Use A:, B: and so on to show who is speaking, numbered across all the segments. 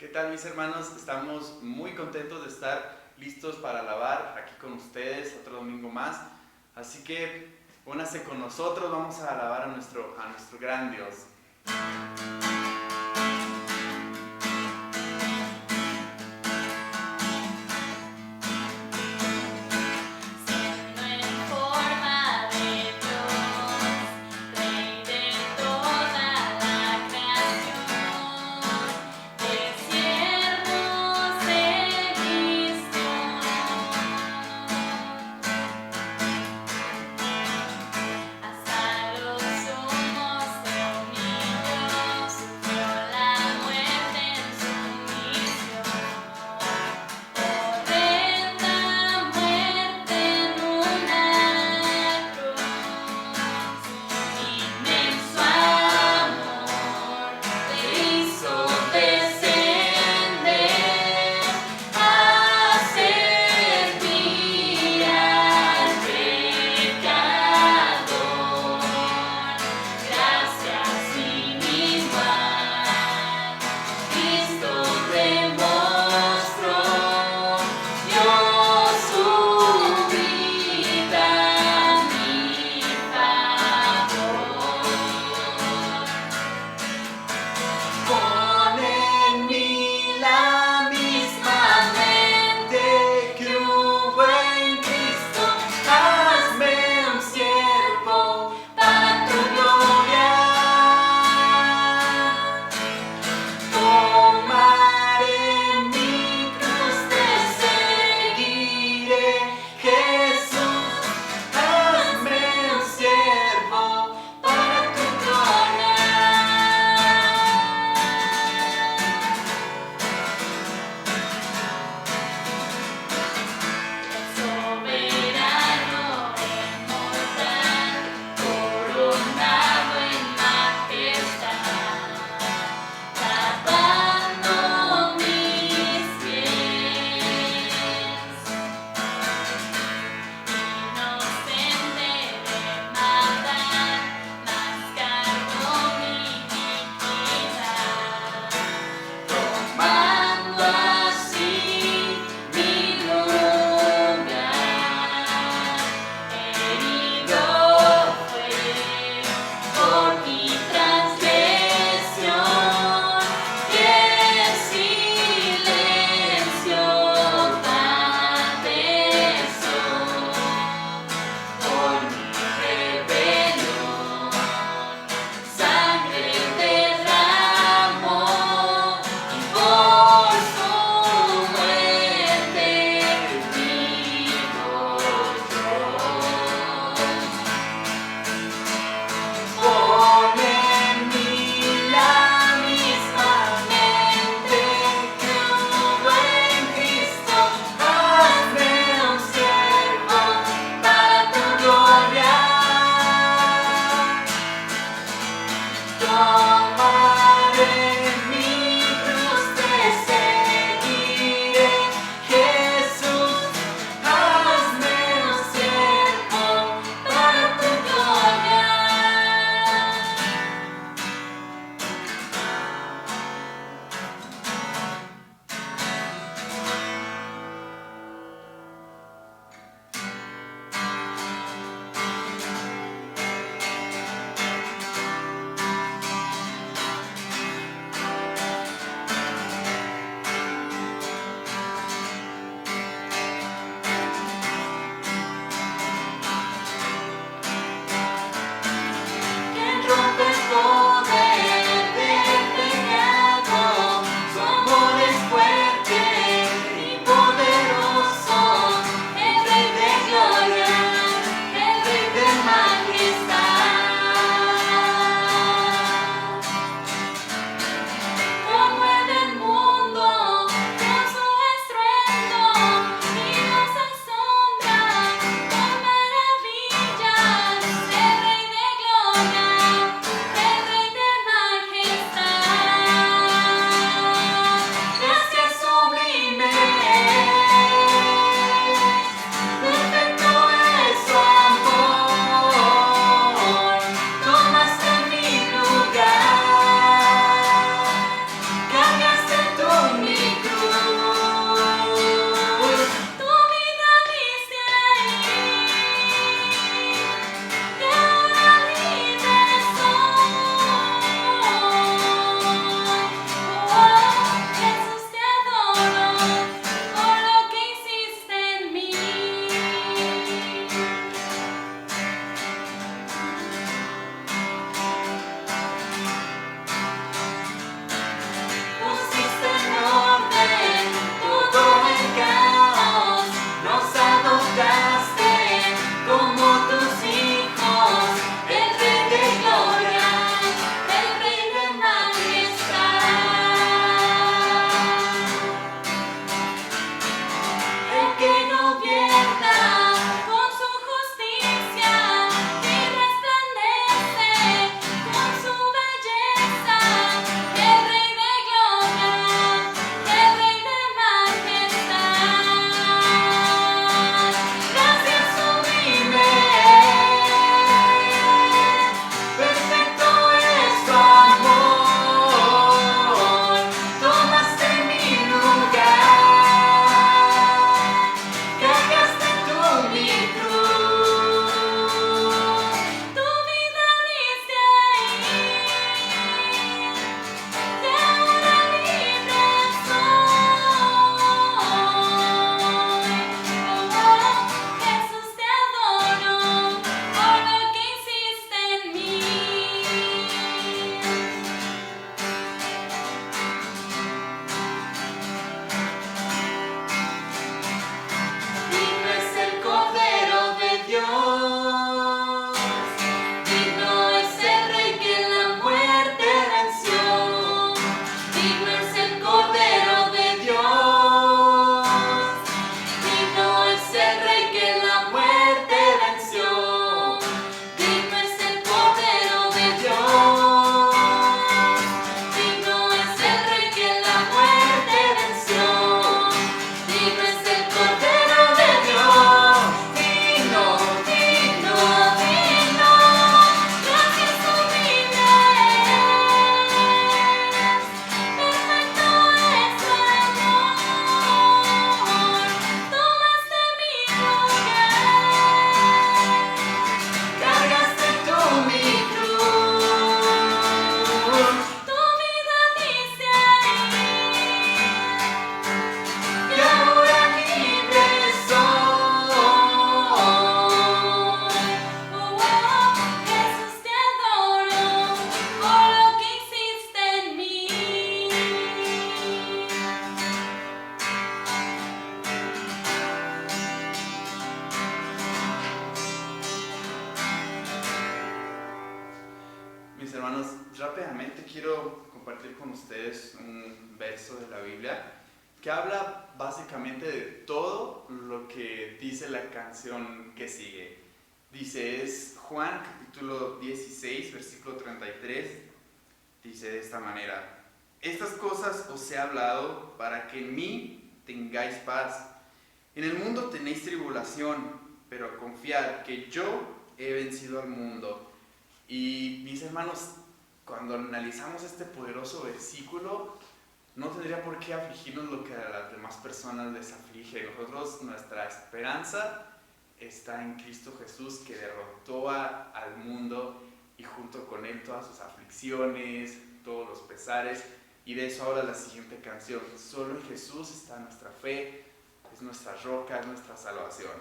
A: ¿Qué tal, mis hermanos? Estamos muy contentos de estar listos para alabar aquí con ustedes otro domingo más. Así que únase con nosotros, vamos a alabar a nuestro gran Dios.
B: Hasta los humos se unieron.
A: rápidamente quiero compartir con ustedes un verso de la Biblia que habla básicamente de todo lo que dice la canción que sigue. Dice, es Juan capítulo 16, versículo 33, dice de esta manera: estas cosas os he hablado para que en mí tengáis paz. En el mundo tenéis tribulación, pero confiad que yo he vencido al mundo. Y mis hermanos, cuando analizamos este poderoso versículo, no tendría por qué afligirnos lo que a las demás personas les aflige. Nosotros, nuestra esperanza está en Cristo Jesús, que derrotó al mundo y junto con él todas sus aflicciones, todos los pesares. Y de eso habla la siguiente canción: solo en Jesús está nuestra fe, es nuestra roca, es nuestra salvación.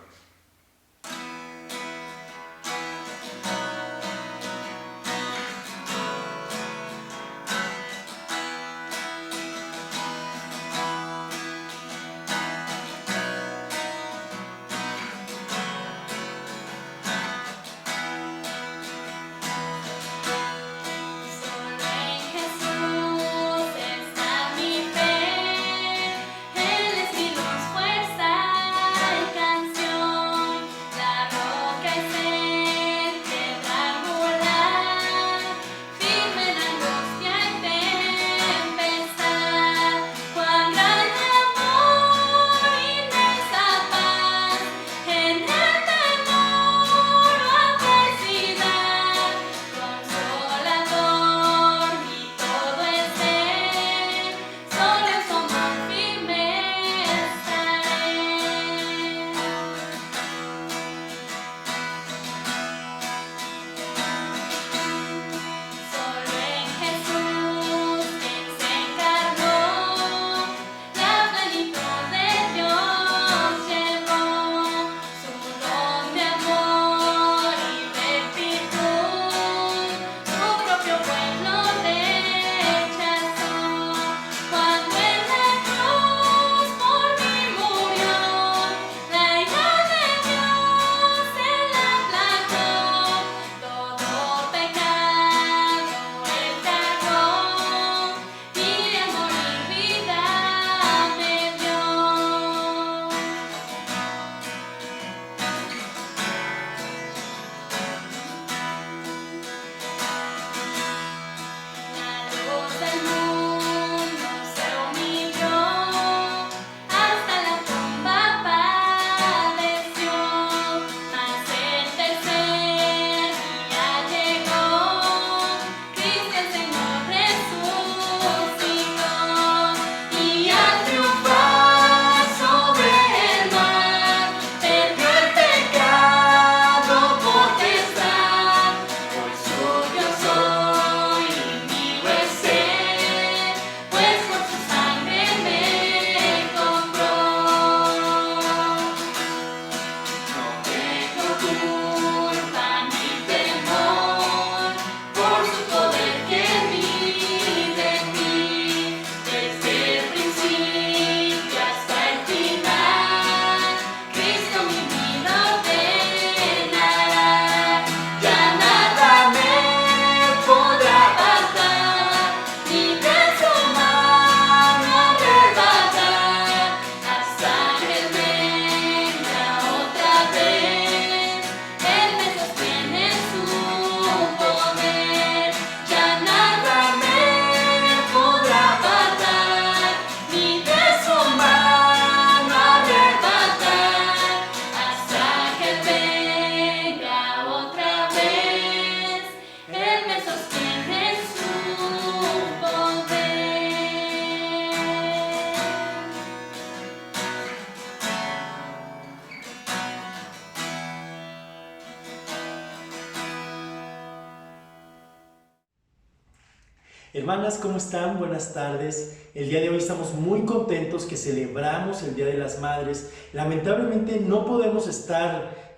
B: Hermanas, ¿cómo están? Buenas tardes. El día de hoy estamos muy contentos que celebramos el Día de las Madres. Lamentablemente no podemos estar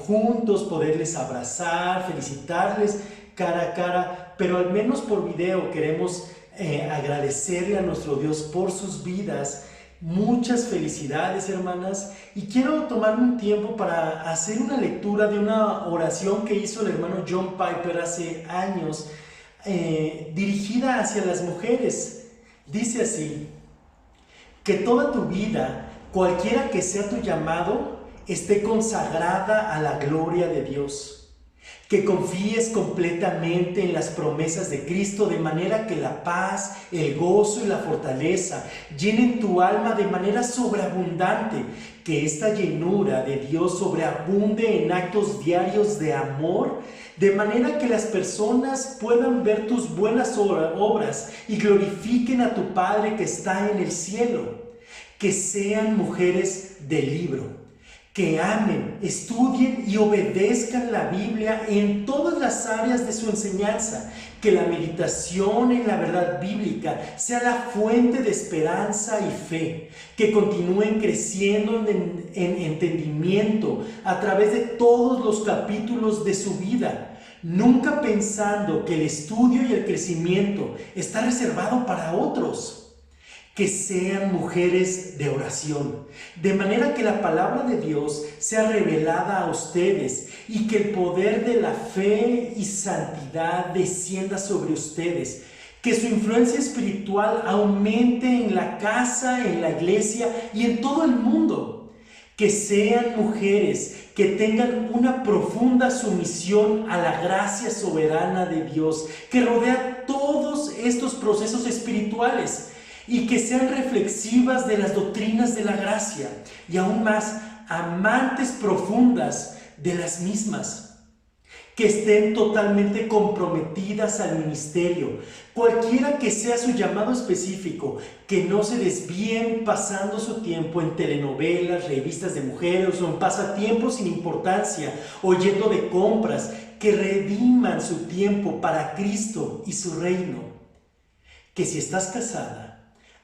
B: juntos, poderles abrazar, felicitarles cara a cara, pero al menos por video queremos agradecerle a nuestro Dios por sus vidas. Muchas felicidades, hermanas, y quiero tomarme un tiempo para hacer una lectura de una oración que hizo el hermano John Piper hace años. dirigida hacia las mujeres. Dice así: que toda tu vida, cualquiera que sea tu llamado, esté consagrada a la gloria de Dios. Que confíes completamente en las promesas de Cristo, de manera que la paz, el gozo y la fortaleza llenen tu alma de manera sobreabundante. Que esta llenura de Dios sobreabunde en actos diarios de amor, de manera que las personas puedan ver tus buenas obras y glorifiquen a tu Padre que está en el cielo. Que sean mujeres de libro, que amen, estudien y obedezcan la Biblia en todas las áreas de su enseñanza. Que la meditación en la verdad bíblica sea la fuente de esperanza y fe. Que continúen creciendo en entendimiento a través de todos los capítulos de su vida, nunca pensando que el estudio y el crecimiento está reservado para otros. Que sean mujeres de oración, de manera que la palabra de Dios sea revelada a ustedes y que el poder de la fe y santidad descienda sobre ustedes. Que su influencia espiritual aumente en la casa, en la iglesia y en todo el mundo. Que sean mujeres que tengan una profunda sumisión a la gracia soberana de Dios, que rodea todos estos procesos espirituales, y que sean reflexivas de las doctrinas de la gracia y aún más amantes profundas de las mismas. Que estén totalmente comprometidas al ministerio, cualquiera que sea su llamado específico. Que no se desvíen pasando su tiempo en telenovelas, revistas de mujeres o en pasatiempos sin importancia o yendo de compras. Que rediman su tiempo para Cristo y su reino. Que si estás casada,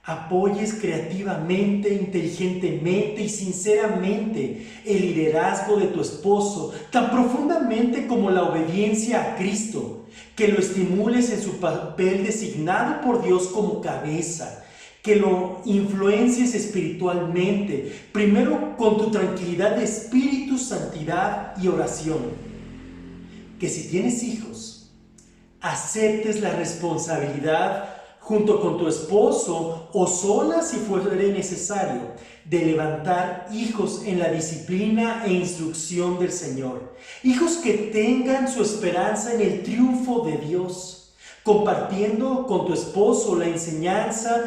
B: apoyes creativamente, inteligentemente y sinceramente el liderazgo de tu esposo, tan profundamente como la obediencia a Cristo. Que lo estimules en su papel designado por Dios como cabeza. Que lo influencies espiritualmente, primero con tu tranquilidad de espíritu, santidad y oración. Que si tienes hijos, aceptes la responsabilidad junto con tu esposo o sola si fuere necesario, de levantar hijos en la disciplina e instrucción del Señor. Hijos que tengan su esperanza en el triunfo de Dios, compartiendo con tu esposo la enseñanza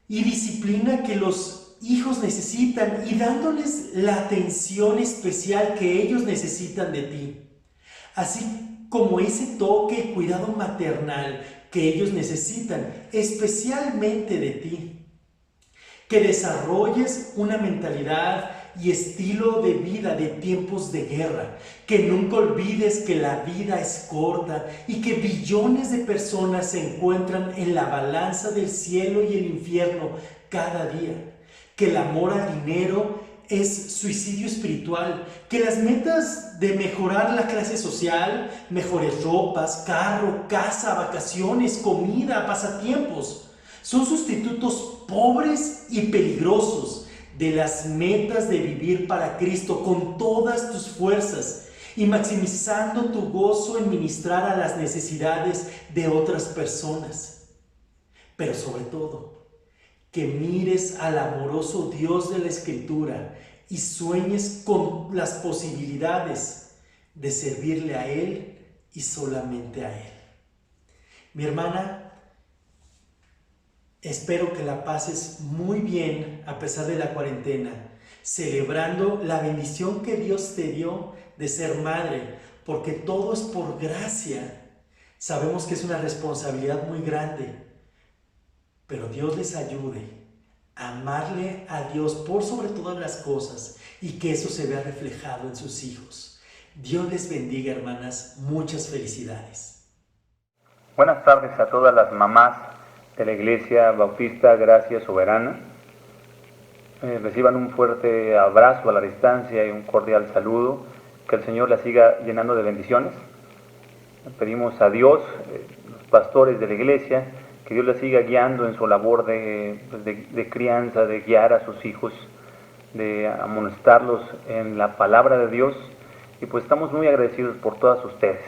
B: y disciplina que los hijos necesitan y dándoles la atención especial que ellos necesitan de ti. Así como ese toque y cuidado maternal que ellos necesitan, especialmente de ti. Que desarrolles una mentalidad y estilo de vida de tiempos de guerra. Que nunca olvides que la vida es corta y que billones de personas se encuentran en la balanza del cielo y el infierno cada día. Que el amor al dinero es suicidio espiritual. Que las metas de mejorar la clase social, mejores ropas, carro, casa, vacaciones, comida, pasatiempos, son sustitutos pobres y peligrosos de las metas de vivir para Cristo con todas tus fuerzas y maximizando tu gozo en ministrar a las necesidades de otras personas. Pero sobre todo, que mires al amoroso Dios de la Escritura y sueñes con las posibilidades de servirle a Él y solamente a Él. Mi hermana, espero que la pases muy bien a pesar de la cuarentena, celebrando la bendición que Dios te dio de ser madre, porque todo es por gracia. Sabemos que es una responsabilidad muy grande, pero Dios les ayude a amarle a Dios por sobre todas las cosas y que eso se vea reflejado en sus hijos. Dios les bendiga, hermanas. Muchas felicidades.
C: Buenas tardes a todas las mamás de la Iglesia Bautista Gracia Soberana. Reciban un fuerte abrazo a la distancia y un cordial saludo. Que el Señor las siga llenando de bendiciones. Pedimos a Dios, los pastores de la Iglesia, que Dios les siga guiando en su labor de crianza, de guiar a sus hijos, de amonestarlos en la palabra de Dios. Y pues estamos muy agradecidos por todas ustedes.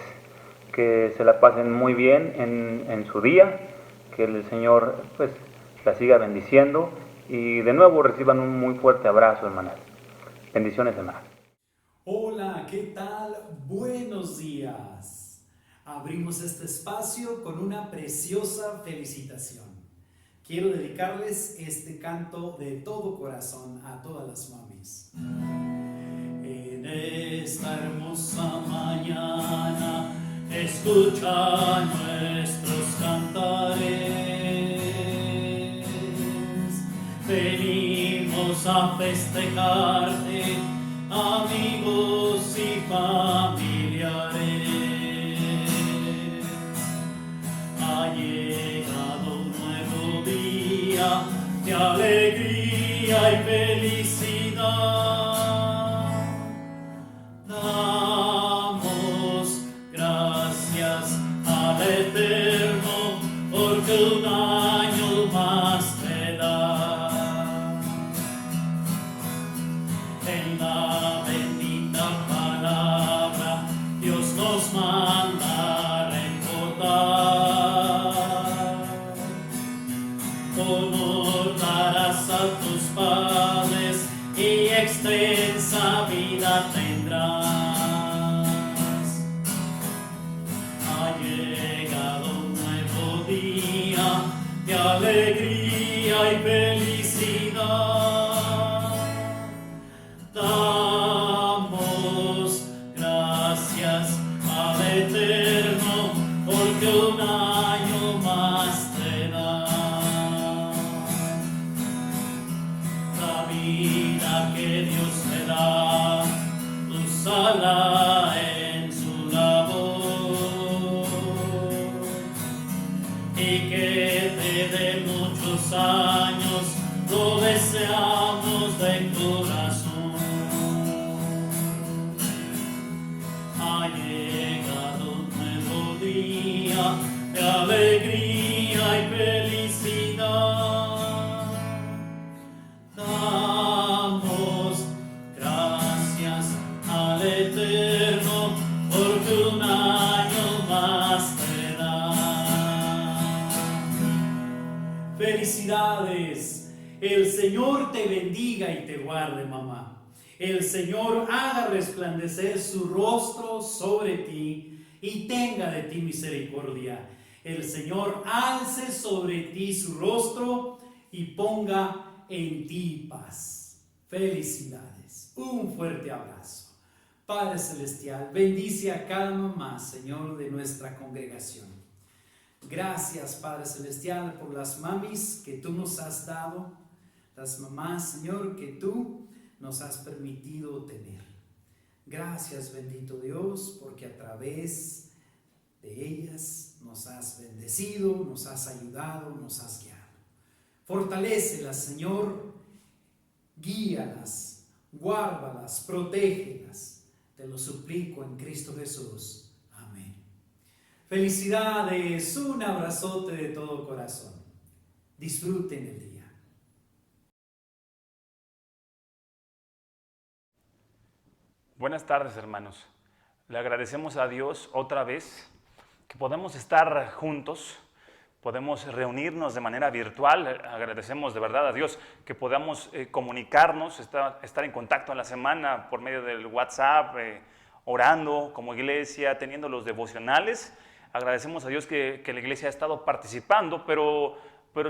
C: que se la pasen muy bien en su día, que el Señor pues la siga bendiciendo y de nuevo reciban un muy fuerte abrazo, hermanas. Bendiciones, hermanas.
D: Hola, ¿qué tal? Buenos días. Abrimos este espacio con una preciosa felicitación. Quiero dedicarles este canto de todo corazón a todas las mamis. En esta hermosa mañana escucha nuestros cantares. Venimos a festejarte, amigos y familiares. Ha llegado un nuevo día de alegría y felicidad. Damos gracias al Eterno porque un año más te da. En la bendita palabra Dios nos manda recordar. Honor darás a tus padres y extensa vida tendrás. Ha llegado un nuevo día de alegría y felicidad. Damos gracias al Eterno porque un año más te da. La vida que Dios te da, úsala en su labor y que te dé muchos años, lo deseamos de corazón. Ha llegado un nuevo día de alegría y felicidad. Damos gracias al Eterno porque un año más te da. Felicidades. El Señor te bendiga y te guarde, mamá. El Señor haga resplandecer su rostro sobre ti y tenga de ti misericordia. El Señor alce sobre ti su rostro y ponga en ti paz. Felicidades. Un fuerte abrazo. Padre Celestial, bendice a cada mamá, Señor, de nuestra congregación. Gracias, Padre Celestial, por las mamis que tú nos has dado, las mamás, Señor, que tú nos has permitido tener. Gracias, bendito Dios, porque a través de ellas nos has bendecido, nos has ayudado, nos has guiado. Fortalécelas, Señor, guíalas, guárdalas, protégelas. Te lo suplico en Cristo Jesús. Amén. Felicidades, un abrazote de todo corazón. Disfruten el día.
E: Buenas tardes, hermanos. Le agradecemos a Dios otra vez que podemos estar juntos, podemos reunirnos de manera virtual. Agradecemos de verdad a Dios que podamos comunicarnos, estar en contacto en la semana por medio del WhatsApp, orando como iglesia, teniendo los devocionales. Agradecemos a Dios que la iglesia ha estado participando, pero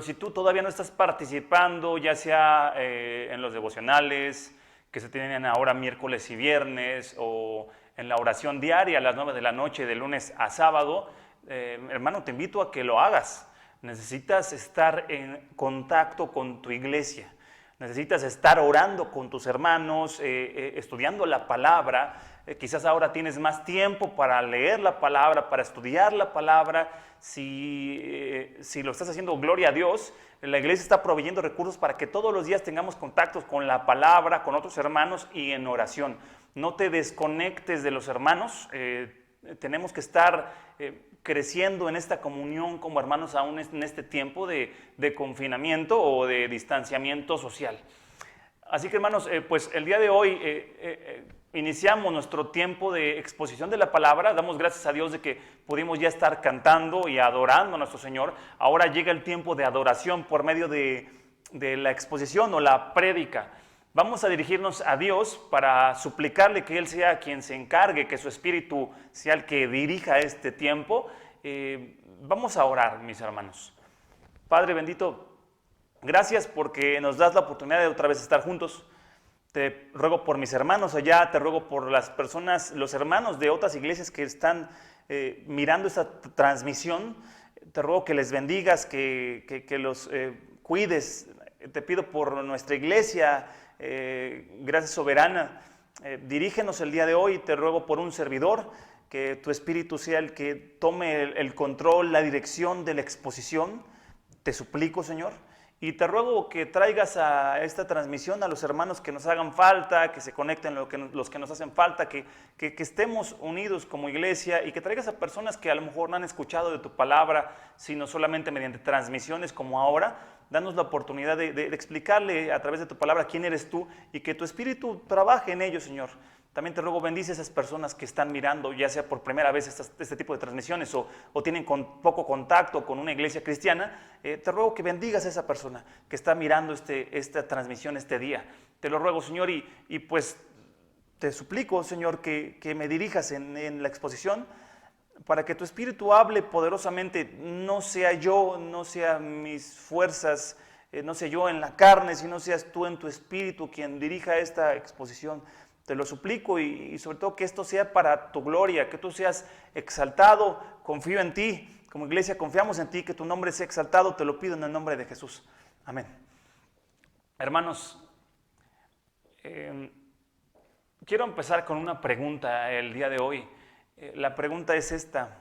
E: si tú todavía no estás participando, ya sea en los devocionales que se tienen ahora miércoles y viernes, o en la oración diaria a las 9 de la noche de lunes a sábado, hermano, te invito a que lo hagas. Necesitas estar en contacto con tu iglesia, necesitas estar orando con tus hermanos, estudiando la palabra. Quizás ahora tienes más tiempo para leer la palabra, para estudiar la palabra. Si lo estás haciendo, gloria a Dios. La iglesia está proveyendo recursos para que todos los días tengamos contactos con la palabra, con otros hermanos y en oración. No te desconectes de los hermanos. Tenemos que estar creciendo en esta comunión como hermanos aún en este tiempo de confinamiento o de distanciamiento social. Así que, hermanos, pues el día de hoy iniciamos nuestro tiempo de exposición de la palabra, damos gracias a Dios de que pudimos ya estar cantando y adorando a nuestro Señor. Ahora llega el tiempo de adoración por medio de la exposición o la prédica. Vamos a dirigirnos a Dios para suplicarle que Él sea quien se encargue, que su Espíritu sea el que dirija este tiempo. Vamos a orar, mis hermanos. Padre bendito, gracias porque nos das la oportunidad de otra vez estar juntos. Te ruego por mis hermanos allá, te ruego por las personas, los hermanos de otras iglesias que están mirando esta transmisión. Te ruego que les bendigas, que los cuides. Te pido por nuestra iglesia, gracias soberana. Dirígenos el día de hoy, te ruego por un servidor, que tu Espíritu sea el que tome el control, la dirección de la exposición. Te suplico, Señor. Y te ruego que traigas a esta transmisión a los hermanos que nos hagan falta, que se conecten los que nos hacen falta, que estemos unidos como iglesia, y que traigas a personas que a lo mejor no han escuchado de tu palabra, sino solamente mediante transmisiones como ahora. Danos la oportunidad de explicarle a través de tu palabra quién eres tú, y que tu Espíritu trabaje en ellos, Señor. También te ruego, bendice a esas personas que están mirando, ya sea por primera vez este tipo de transmisiones o tienen poco contacto con una iglesia cristiana. Te ruego que bendigas a esa persona que está mirando esta transmisión este día. Te lo ruego, Señor, y pues te suplico, Señor, que me dirijas en la exposición para que tu Espíritu hable poderosamente. No sea yo, no sea mis fuerzas, no sea yo en la carne, sino seas tú en tu Espíritu quien dirija esta exposición. Te lo suplico y sobre todo que esto sea para tu gloria, que tú seas exaltado. Confío en ti, como iglesia confiamos en ti, que tu nombre sea exaltado. Te lo pido en el nombre de Jesús. Amén. Hermanos, quiero empezar con una pregunta el día de hoy. La pregunta es esta.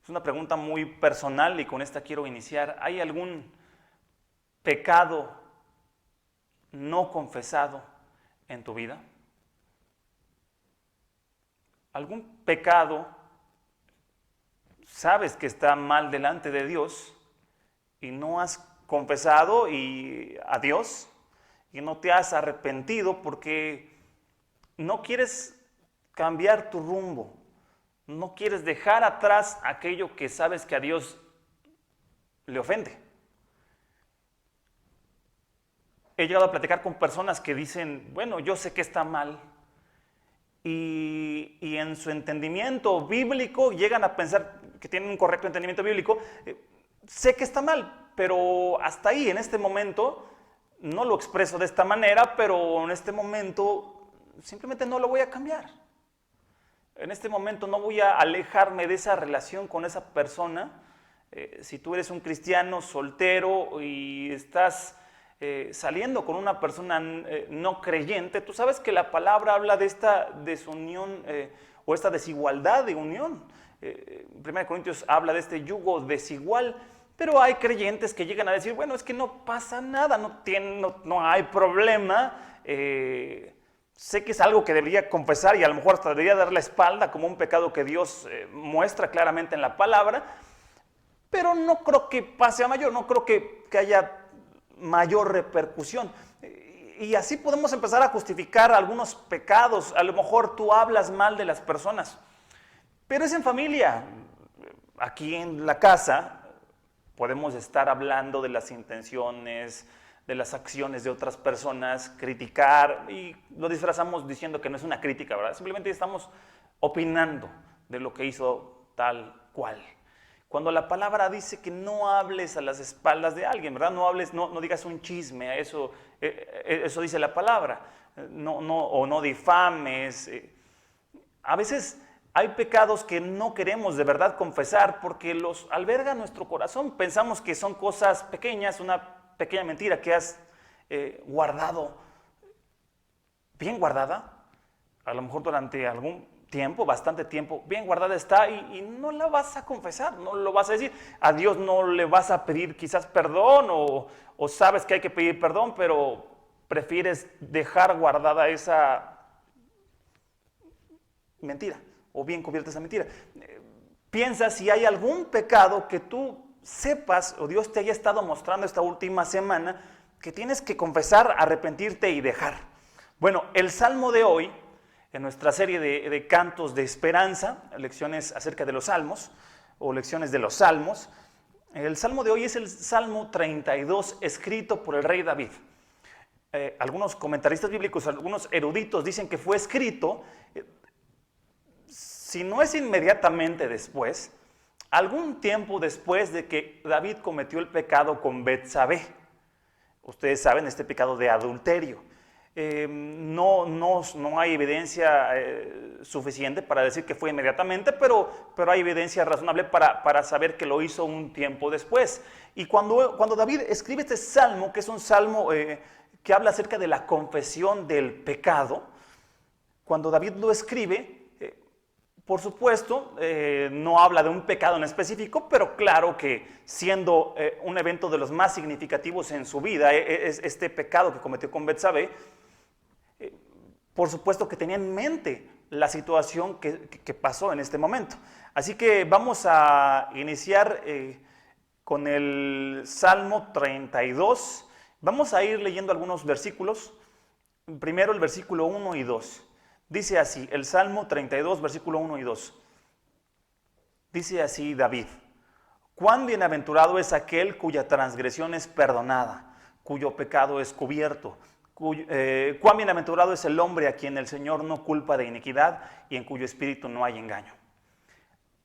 E: Es una pregunta muy personal y con esta quiero iniciar. ¿Hay algún pecado no confesado en tu vida? ¿Algún pecado sabes que está mal delante de Dios y no has confesado a Dios y no te has arrepentido porque no quieres cambiar tu rumbo, no quieres dejar atrás aquello que sabes que a Dios le ofende? He llegado a platicar con personas que dicen, bueno, yo sé que está mal, y en su entendimiento bíblico llegan a pensar que tienen un correcto entendimiento bíblico. Sé que está mal, pero hasta ahí, en este momento, no lo expreso de esta manera, pero en este momento simplemente no lo voy a cambiar. En este momento no voy a alejarme de esa relación con esa persona. Si tú eres un cristiano soltero y estás saliendo con una persona no creyente, tú sabes que la palabra habla de esta desunión o esta desigualdad de unión. 1 Corintios habla de este yugo desigual, pero hay creyentes que llegan a decir, bueno, es que no pasa nada, no hay problema, sé que es algo que debería confesar y a lo mejor hasta debería dar la espalda como un pecado que Dios muestra claramente en la palabra, pero no creo que pase a mayor, no creo que haya mayor repercusión. Y así podemos empezar a justificar algunos pecados. A lo mejor tú hablas mal de las personas, pero es en familia. Aquí en la casa podemos estar hablando de las intenciones, de las acciones de otras personas, criticar, y lo disfrazamos diciendo que no es una crítica, ¿verdad? Simplemente estamos opinando de lo que hizo tal cual. Cuando la palabra dice que no hables a las espaldas de alguien, ¿verdad? No hables, no digas un chisme, eso dice la palabra. No difames. A veces hay pecados que no queremos de verdad confesar porque los alberga nuestro corazón. Pensamos que son cosas pequeñas, una pequeña mentira que has guardado, bien guardada, a lo mejor durante algún tiempo, bastante tiempo, bien guardada está y no la vas a confesar, no lo vas a decir. A Dios no le vas a pedir quizás perdón o sabes que hay que pedir perdón, pero prefieres dejar guardada esa mentira o bien cubierta esa mentira. Piensa si hay algún pecado que tú sepas o Dios te haya estado mostrando esta última semana que tienes que confesar, arrepentirte y dejar. Bueno, el salmo de hoy, en nuestra serie de cantos de esperanza, lecciones acerca de los salmos, o lecciones de los salmos, el salmo de hoy es el Salmo 32, escrito por el rey David. Algunos comentaristas bíblicos, algunos eruditos dicen que fue escrito, si no es inmediatamente después, algún tiempo después de que David cometió el pecado con Betsabé. Ustedes saben, este pecado de adulterio. No hay evidencia suficiente para decir que fue inmediatamente, pero hay evidencia razonable para saber que lo hizo un tiempo después. Y cuando David escribe este salmo, que es un salmo que habla acerca de la confesión del pecado, cuando David lo escribe, por supuesto, no habla de un pecado en específico, pero claro que siendo un evento de los más significativos en su vida, es este pecado que cometió con Betsabé, por supuesto que tenía en mente la situación que pasó en este momento. Así que vamos a iniciar con el Salmo 32. Vamos a ir leyendo algunos versículos. Primero el versículo 1 y 2. Dice así, el Salmo 32, versículo 1 y 2. Dice así David: cuán bienaventurado es aquel cuya transgresión es perdonada, cuyo pecado es cubierto. Cuán bienaventurado es el hombre a quien el Señor no culpa de iniquidad y en cuyo espíritu no hay engaño.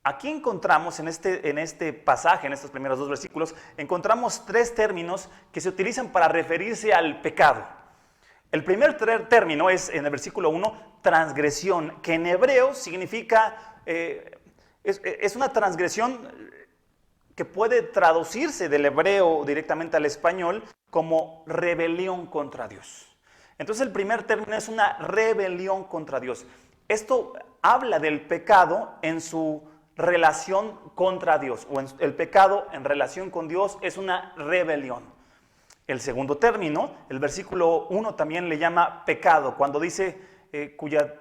E: Aquí encontramos en este pasaje, en estos primeros dos versículos, encontramos tres términos que se utilizan para referirse al pecado. El primer término es, en el versículo 1, transgresión, que en hebreo significa, es una transgresión que puede traducirse del hebreo directamente al español como rebelión contra Dios. Entonces el primer término es una rebelión contra Dios. Esto habla del pecado en su relación contra Dios, o el pecado en relación con Dios es una rebelión. El segundo término, el versículo 1 también le llama pecado, cuando dice cuya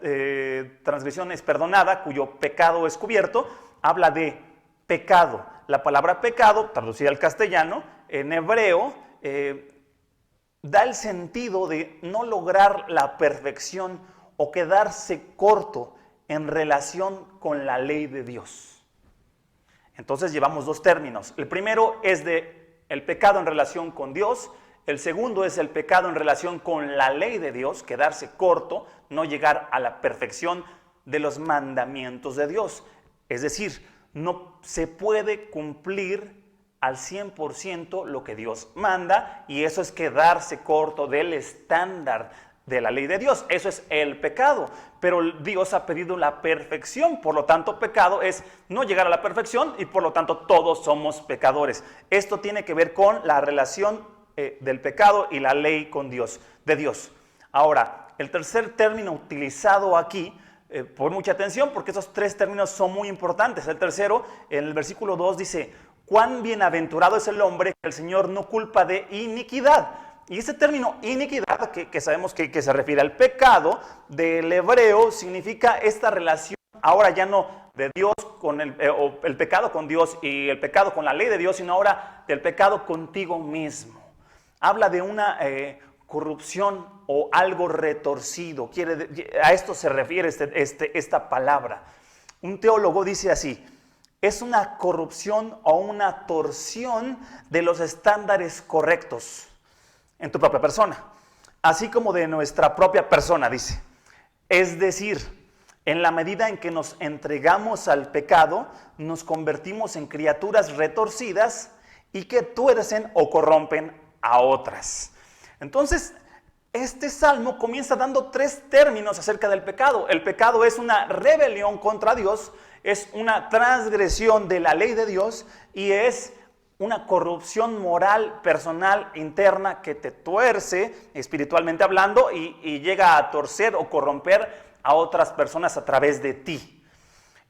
E: transgresión es perdonada, cuyo pecado es cubierto, habla de pecado. La palabra pecado, traducida al castellano, en hebreo, da el sentido de no lograr la perfección o quedarse corto en relación con la ley de Dios. Entonces llevamos dos términos. El primero es el pecado en relación con Dios. El segundo es el pecado en relación con la ley de Dios, quedarse corto, no llegar a la perfección de los mandamientos de Dios. Es decir, no se puede cumplir al 100% lo que Dios manda, y eso es quedarse corto del estándar de la ley de Dios. Eso es el pecado, pero Dios ha pedido la perfección, por lo tanto pecado es no llegar a la perfección y por lo tanto todos somos pecadores. Esto tiene que ver con la relación del pecado y la ley con Dios, de Dios. Ahora, el tercer término utilizado aquí, pon mucha atención porque esos tres términos son muy importantes. El tercero, en el versículo 2 dice: cuán bienaventurado es el hombre que el Señor no culpa de iniquidad. Y ese término iniquidad, que sabemos que se refiere al pecado, del hebreo significa esta relación, ahora ya no de Dios con el pecado con Dios y el pecado con la ley de Dios, sino ahora del pecado contigo mismo. Habla de una corrupción o algo retorcido. A esto se refiere esta palabra. Un teólogo dice así: es una corrupción o una torsión de los estándares correctos en tu propia persona, así como de nuestra propia persona, dice. Es decir, en la medida en que nos entregamos al pecado, nos convertimos en criaturas retorcidas y que tuercen o corrompen a otras. Entonces, este salmo comienza dando tres términos acerca del pecado. El pecado es una rebelión contra Dios, es una transgresión de la ley de Dios y es una corrupción moral, personal, interna que te tuerce, espiritualmente hablando, y llega a torcer o corromper a otras personas a través de ti.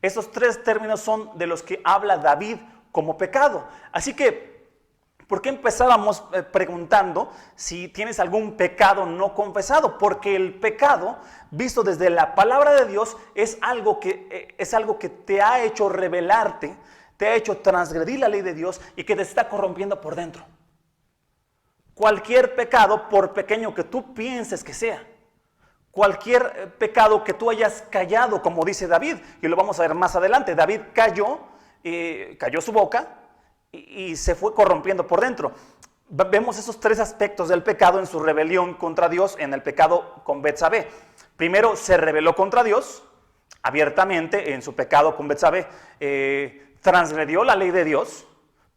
E: Esos tres términos son de los que habla David como pecado. Así que, ¿por qué empezábamos preguntando si tienes algún pecado no confesado? Porque el pecado, visto desde la palabra de Dios, es algo que te ha hecho rebelarte, te ha hecho transgredir la ley de Dios y que te está corrompiendo por dentro. Cualquier pecado, por pequeño que tú pienses que sea, cualquier pecado que tú hayas callado, como dice David, y lo vamos a ver más adelante. David cayó su boca y se fue corrompiendo por dentro. Vemos esos tres aspectos del pecado en su rebelión contra Dios, en el pecado con Betsabé. Primero, se rebeló contra Dios abiertamente en su pecado con Betsabé. Transgredió la ley de Dios,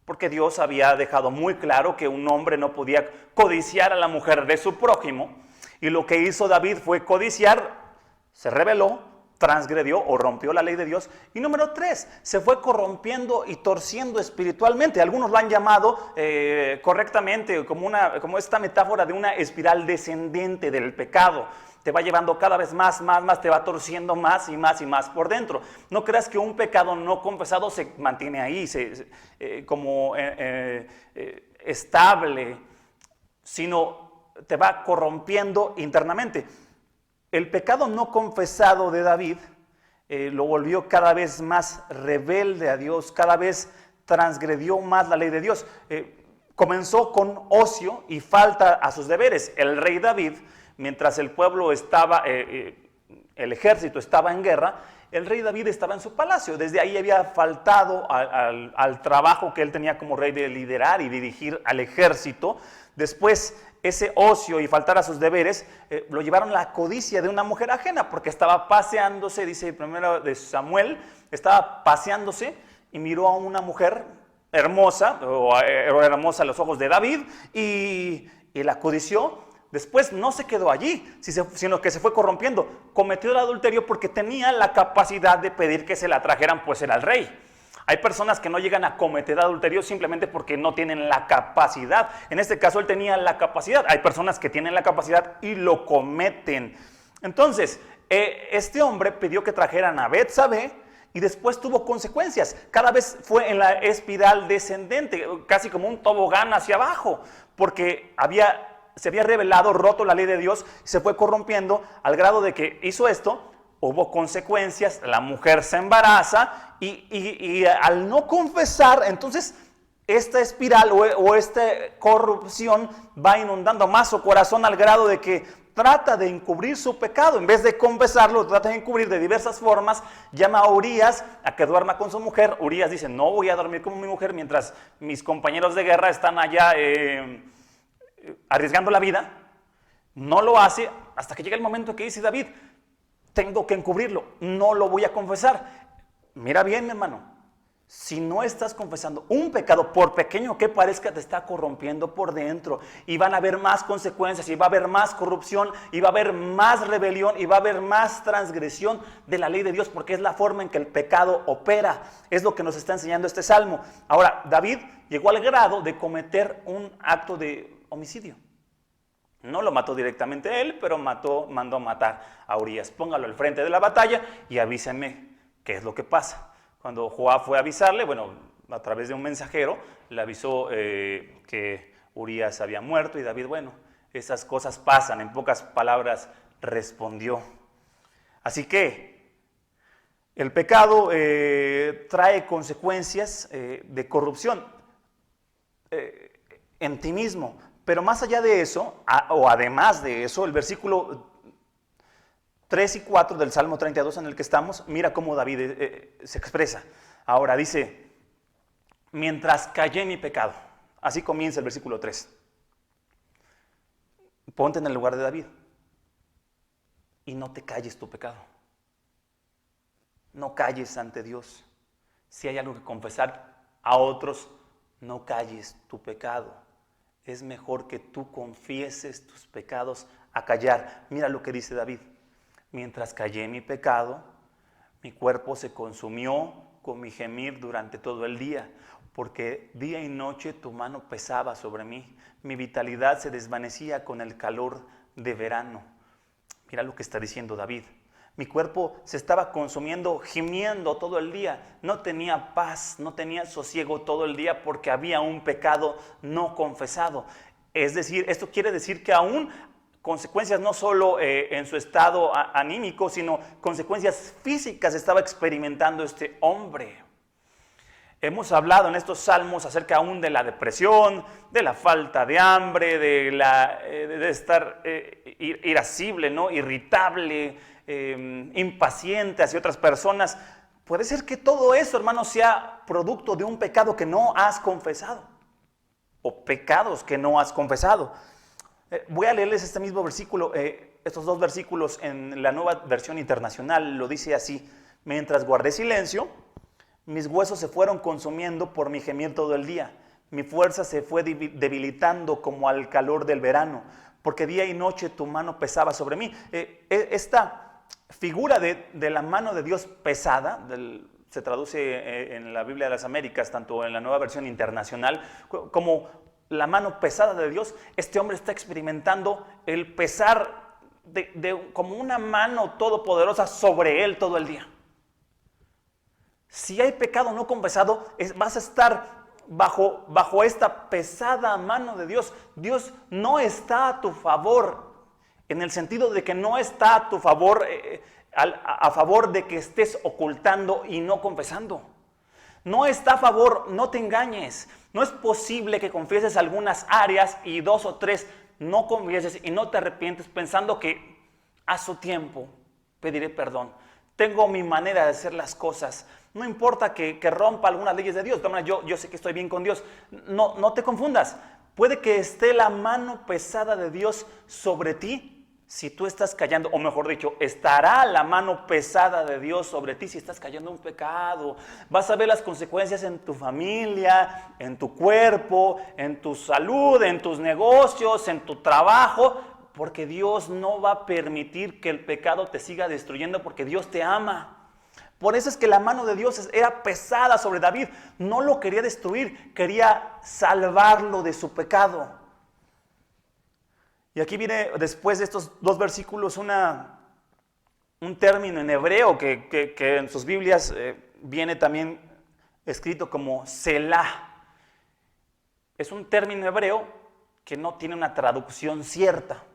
E: porque Dios había dejado muy claro que un hombre no podía codiciar a la mujer de su prójimo. Y lo que hizo David fue codiciar, se rebeló, transgredió o rompió la ley de Dios. Y número 3, se fue corrompiendo y torciendo espiritualmente. Algunos lo han llamado correctamente como esta metáfora de una espiral descendente del pecado. Te va llevando cada vez más, te va torciendo más y más por dentro. No creas que un pecado no confesado se mantiene ahí, como estable, sino te va corrompiendo internamente. El pecado no confesado de David lo volvió cada vez más rebelde a Dios, cada vez transgredió más la ley de Dios. Comenzó con ocio y falta a sus deberes. El rey David, mientras el pueblo estaba, el ejército estaba en guerra, el rey David estaba en su palacio. Desde ahí había faltado al trabajo que él tenía como rey de liderar y dirigir al ejército. Después, ese ocio y faltar a sus deberes lo llevaron a la codicia de una mujer ajena, porque estaba paseándose, dice primero de Samuel, estaba paseándose y miró a una mujer hermosa, o hermosa a los ojos de David, y la codició. Después no se quedó allí, sino que se fue corrompiendo. Cometió el adulterio porque tenía la capacidad de pedir que se la trajeran, pues era el rey. Hay personas que no llegan a cometer adulterio simplemente porque no tienen la capacidad. En este caso él tenía la capacidad. Hay personas que tienen la capacidad y lo cometen. Entonces, este hombre pidió que trajeran a Betsabé y después tuvo consecuencias. Cada vez fue en la espiral descendente, casi como un tobogán hacia abajo, porque se había revelado, roto la ley de Dios, se fue corrompiendo al grado de que hizo esto. Hubo consecuencias, la mujer se embaraza y al no confesar, entonces esta espiral o esta corrupción va inundando más su corazón al grado de que trata de encubrir su pecado. En vez de confesarlo, trata de encubrir de diversas formas. Llama a Urías a que duerma con su mujer. Urías dice, no voy a dormir con mi mujer mientras mis compañeros de guerra están allá arriesgando la vida. No lo hace hasta que llega el momento que dice David, tengo que encubrirlo, no lo voy a confesar. Mira bien, mi hermano, si no estás confesando un pecado, por pequeño que parezca, te está corrompiendo por dentro, y van a haber más consecuencias, y va a haber más corrupción, y va a haber más rebelión, y va a haber más transgresión de la ley de Dios, porque es la forma en que el pecado opera. Es lo que nos está enseñando este salmo. Ahora, David llegó al grado de cometer un acto de homicidio. No lo mató directamente él, pero mandó matar a Urías. Póngalo al frente de la batalla y avísenme qué es lo que pasa. Cuando Joab fue a avisarle, a través de un mensajero, le avisó que Urías había muerto y David, esas cosas pasan, en pocas palabras respondió. Así que el pecado trae consecuencias de corrupción en ti mismo. Pero más allá de eso, o además de eso, el versículo 3 y 4 del Salmo 32 en el que estamos, mira cómo David se expresa. Ahora dice, mientras callé mi pecado. Así comienza el versículo 3. Ponte en el lugar de David y no te calles tu pecado. No calles ante Dios. Si hay algo que confesar a otros, no calles tu pecado. Es mejor que tú confieses tus pecados a callar. Mira lo que dice David. Mientras callé mi pecado, mi cuerpo se consumió con mi gemir durante todo el día, porque día y noche tu mano pesaba sobre mí. Mi vitalidad se desvanecía con el calor de verano. Mira lo que está diciendo David. Mi cuerpo se estaba consumiendo, gimiendo todo el día. No tenía paz, no tenía sosiego todo el día porque había un pecado no confesado. Es decir, esto quiere decir que aún consecuencias no solo en su estado anímico, sino consecuencias físicas estaba experimentando este hombre. Hemos hablado en estos salmos acerca aún de la depresión, de la falta de hambre, de estar irascible, ¿no? Irritable, impaciente hacia otras personas. Puede ser que todo eso, hermano, sea producto de un pecado que no has confesado, o pecados que no has confesado. Voy a leerles este mismo versículo, estos dos versículos en la Nueva Versión Internacional. Lo dice así: mientras guardé silencio, mis huesos se fueron consumiendo por mi gemir todo el día. Mi fuerza se fue debilitando como al calor del verano, porque día y noche tu mano pesaba sobre mí. Esta figura de la mano de Dios pesada, se traduce en la Biblia de las Américas, tanto en la Nueva Versión Internacional, como la mano pesada de Dios. Este hombre está experimentando el pesar como una mano todopoderosa sobre él todo el día. Si hay pecado no confesado, vas a estar bajo esta pesada mano de Dios. Dios no está a tu favor, en el sentido de que no está a tu favor, a favor de que estés ocultando y no confesando. No está a favor, no te engañes. No es posible que confieses algunas áreas y 2 o 3 no confieses y no te arrepientes pensando que a su tiempo pediré perdón. Tengo mi manera de hacer las cosas. No importa que rompa algunas leyes de Dios. Yo sé que estoy bien con Dios. No te confundas. Puede que esté la mano pesada de Dios sobre ti si tú estás cayendo, o mejor dicho, estará la mano pesada de Dios sobre ti si estás cayendo en un pecado. Vas a ver las consecuencias en tu familia, en tu cuerpo, en tu salud, en tus negocios, en tu trabajo, porque Dios no va a permitir que el pecado te siga destruyendo, porque Dios te ama. Por eso es que la mano de Dios era pesada sobre David. No lo quería destruir, quería salvarlo de su pecado. Y aquí viene, después de estos 2 versículos, un término en hebreo que en sus Biblias viene también escrito como Selah. Es un término hebreo que no tiene una traducción cierta.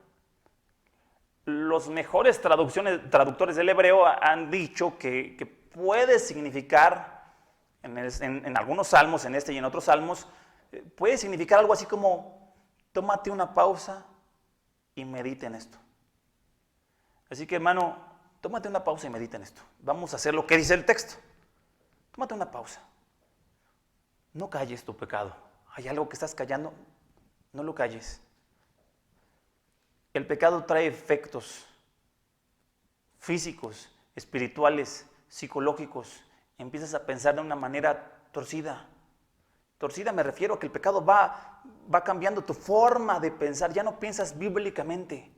E: Los mejores traductores del hebreo han dicho que puede significar, en algunos salmos, en este y en otros salmos, puede significar algo así como: tómate una pausa y medita en esto. Así que, hermano, tómate una pausa y medita en esto. Vamos a hacer lo que dice el texto. Tómate una pausa. No calles tu pecado. ¿Hay algo que estás callando? No lo calles. El pecado trae efectos físicos, espirituales, psicológicos. Empiezas a pensar de una manera torcida. Torcida me refiero a que el pecado va cambiando tu forma de pensar. Ya no piensas bíblicamente.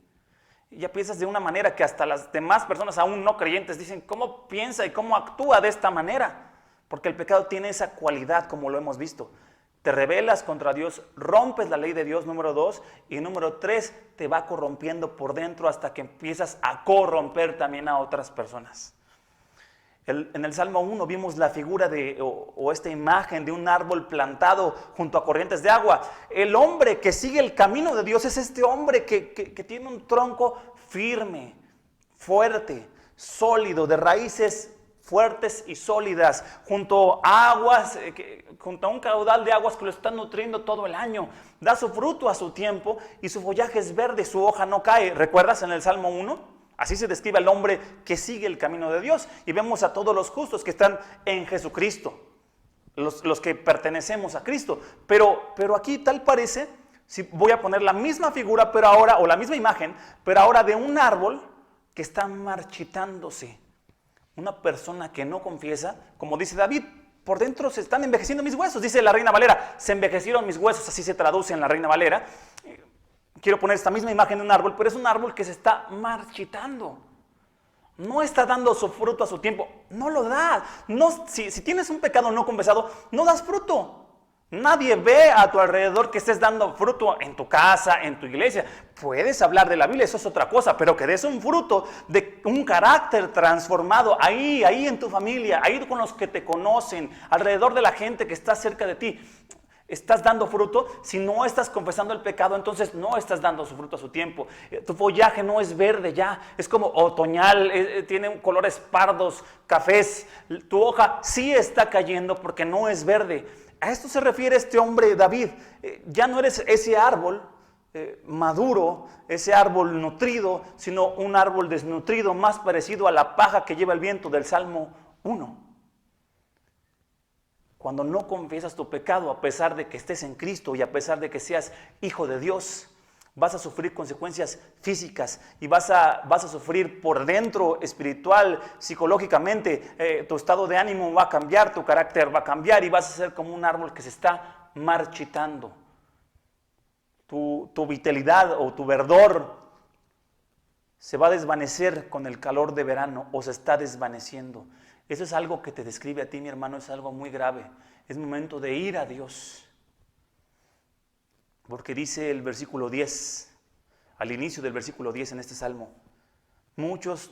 E: Ya piensas de una manera que hasta las demás personas aún no creyentes dicen: ¿cómo piensa y cómo actúa de esta manera? Porque el pecado tiene esa cualidad, como lo hemos visto. Te rebelas contra Dios, rompes la ley de Dios, número 2, y número 3, te va corrompiendo por dentro hasta que empiezas a corromper también a otras personas. En el Salmo 1 vimos la figura o esta imagen de un árbol plantado junto a corrientes de agua. El hombre que sigue el camino de Dios es este hombre que tiene un tronco firme, fuerte, sólido, de raíces fuertes y sólidas, junto a aguas, junto a un caudal de aguas que lo están nutriendo todo el año. Da su fruto a su tiempo y su follaje es verde, su hoja no cae. ¿Recuerdas en el Salmo 1? Así se describe al hombre que sigue el camino de Dios. Y vemos a todos los justos que están en Jesucristo, los que pertenecemos a Cristo. Pero aquí tal parece, si voy a poner la misma figura, pero ahora, o la misma imagen, pero ahora de un árbol que está marchitándose. Una persona que no confiesa, como dice David: por dentro se están envejeciendo mis huesos, dice la Reina Valera. Se envejecieron mis huesos, así se traduce en la Reina Valera. Quiero poner esta misma imagen de un árbol, pero es un árbol que se está marchitando. No está dando su fruto a su tiempo. No lo da. Si tienes un pecado no confesado, no das fruto. Nadie ve a tu alrededor que estés dando fruto en tu casa, en tu iglesia. Puedes hablar de la Biblia, eso es otra cosa, pero que des un fruto de un carácter transformado ahí en tu familia, ahí con los que te conocen, alrededor de la gente que está cerca de ti. estás dando fruto. Si no estás confesando el pecado, entonces no estás dando su fruto a su tiempo. Tu follaje no es verde ya, es como otoñal, tiene colores pardos, cafés. Tu hoja sí está cayendo porque no es verde. A esto se refiere este hombre David. Ya no eres ese árbol maduro, ese árbol nutrido, sino un árbol desnutrido, más parecido a la paja que lleva el viento del Salmo 1. Cuando no confiesas tu pecado, a pesar de que estés en Cristo y a pesar de que seas hijo de Dios, vas a sufrir consecuencias físicas y vas a sufrir por dentro, espiritual, psicológicamente. Tu estado de ánimo va a cambiar, tu carácter va a cambiar y vas a ser como un árbol que se está marchitando. Tu vitalidad o tu verdor se va a desvanecer con el calor de verano o se está desvaneciendo. Eso es algo que te describe a ti, mi hermano, es algo muy grave. Es momento de ir a Dios. Porque dice el versículo 10, al inicio del versículo 10 en este salmo, muchos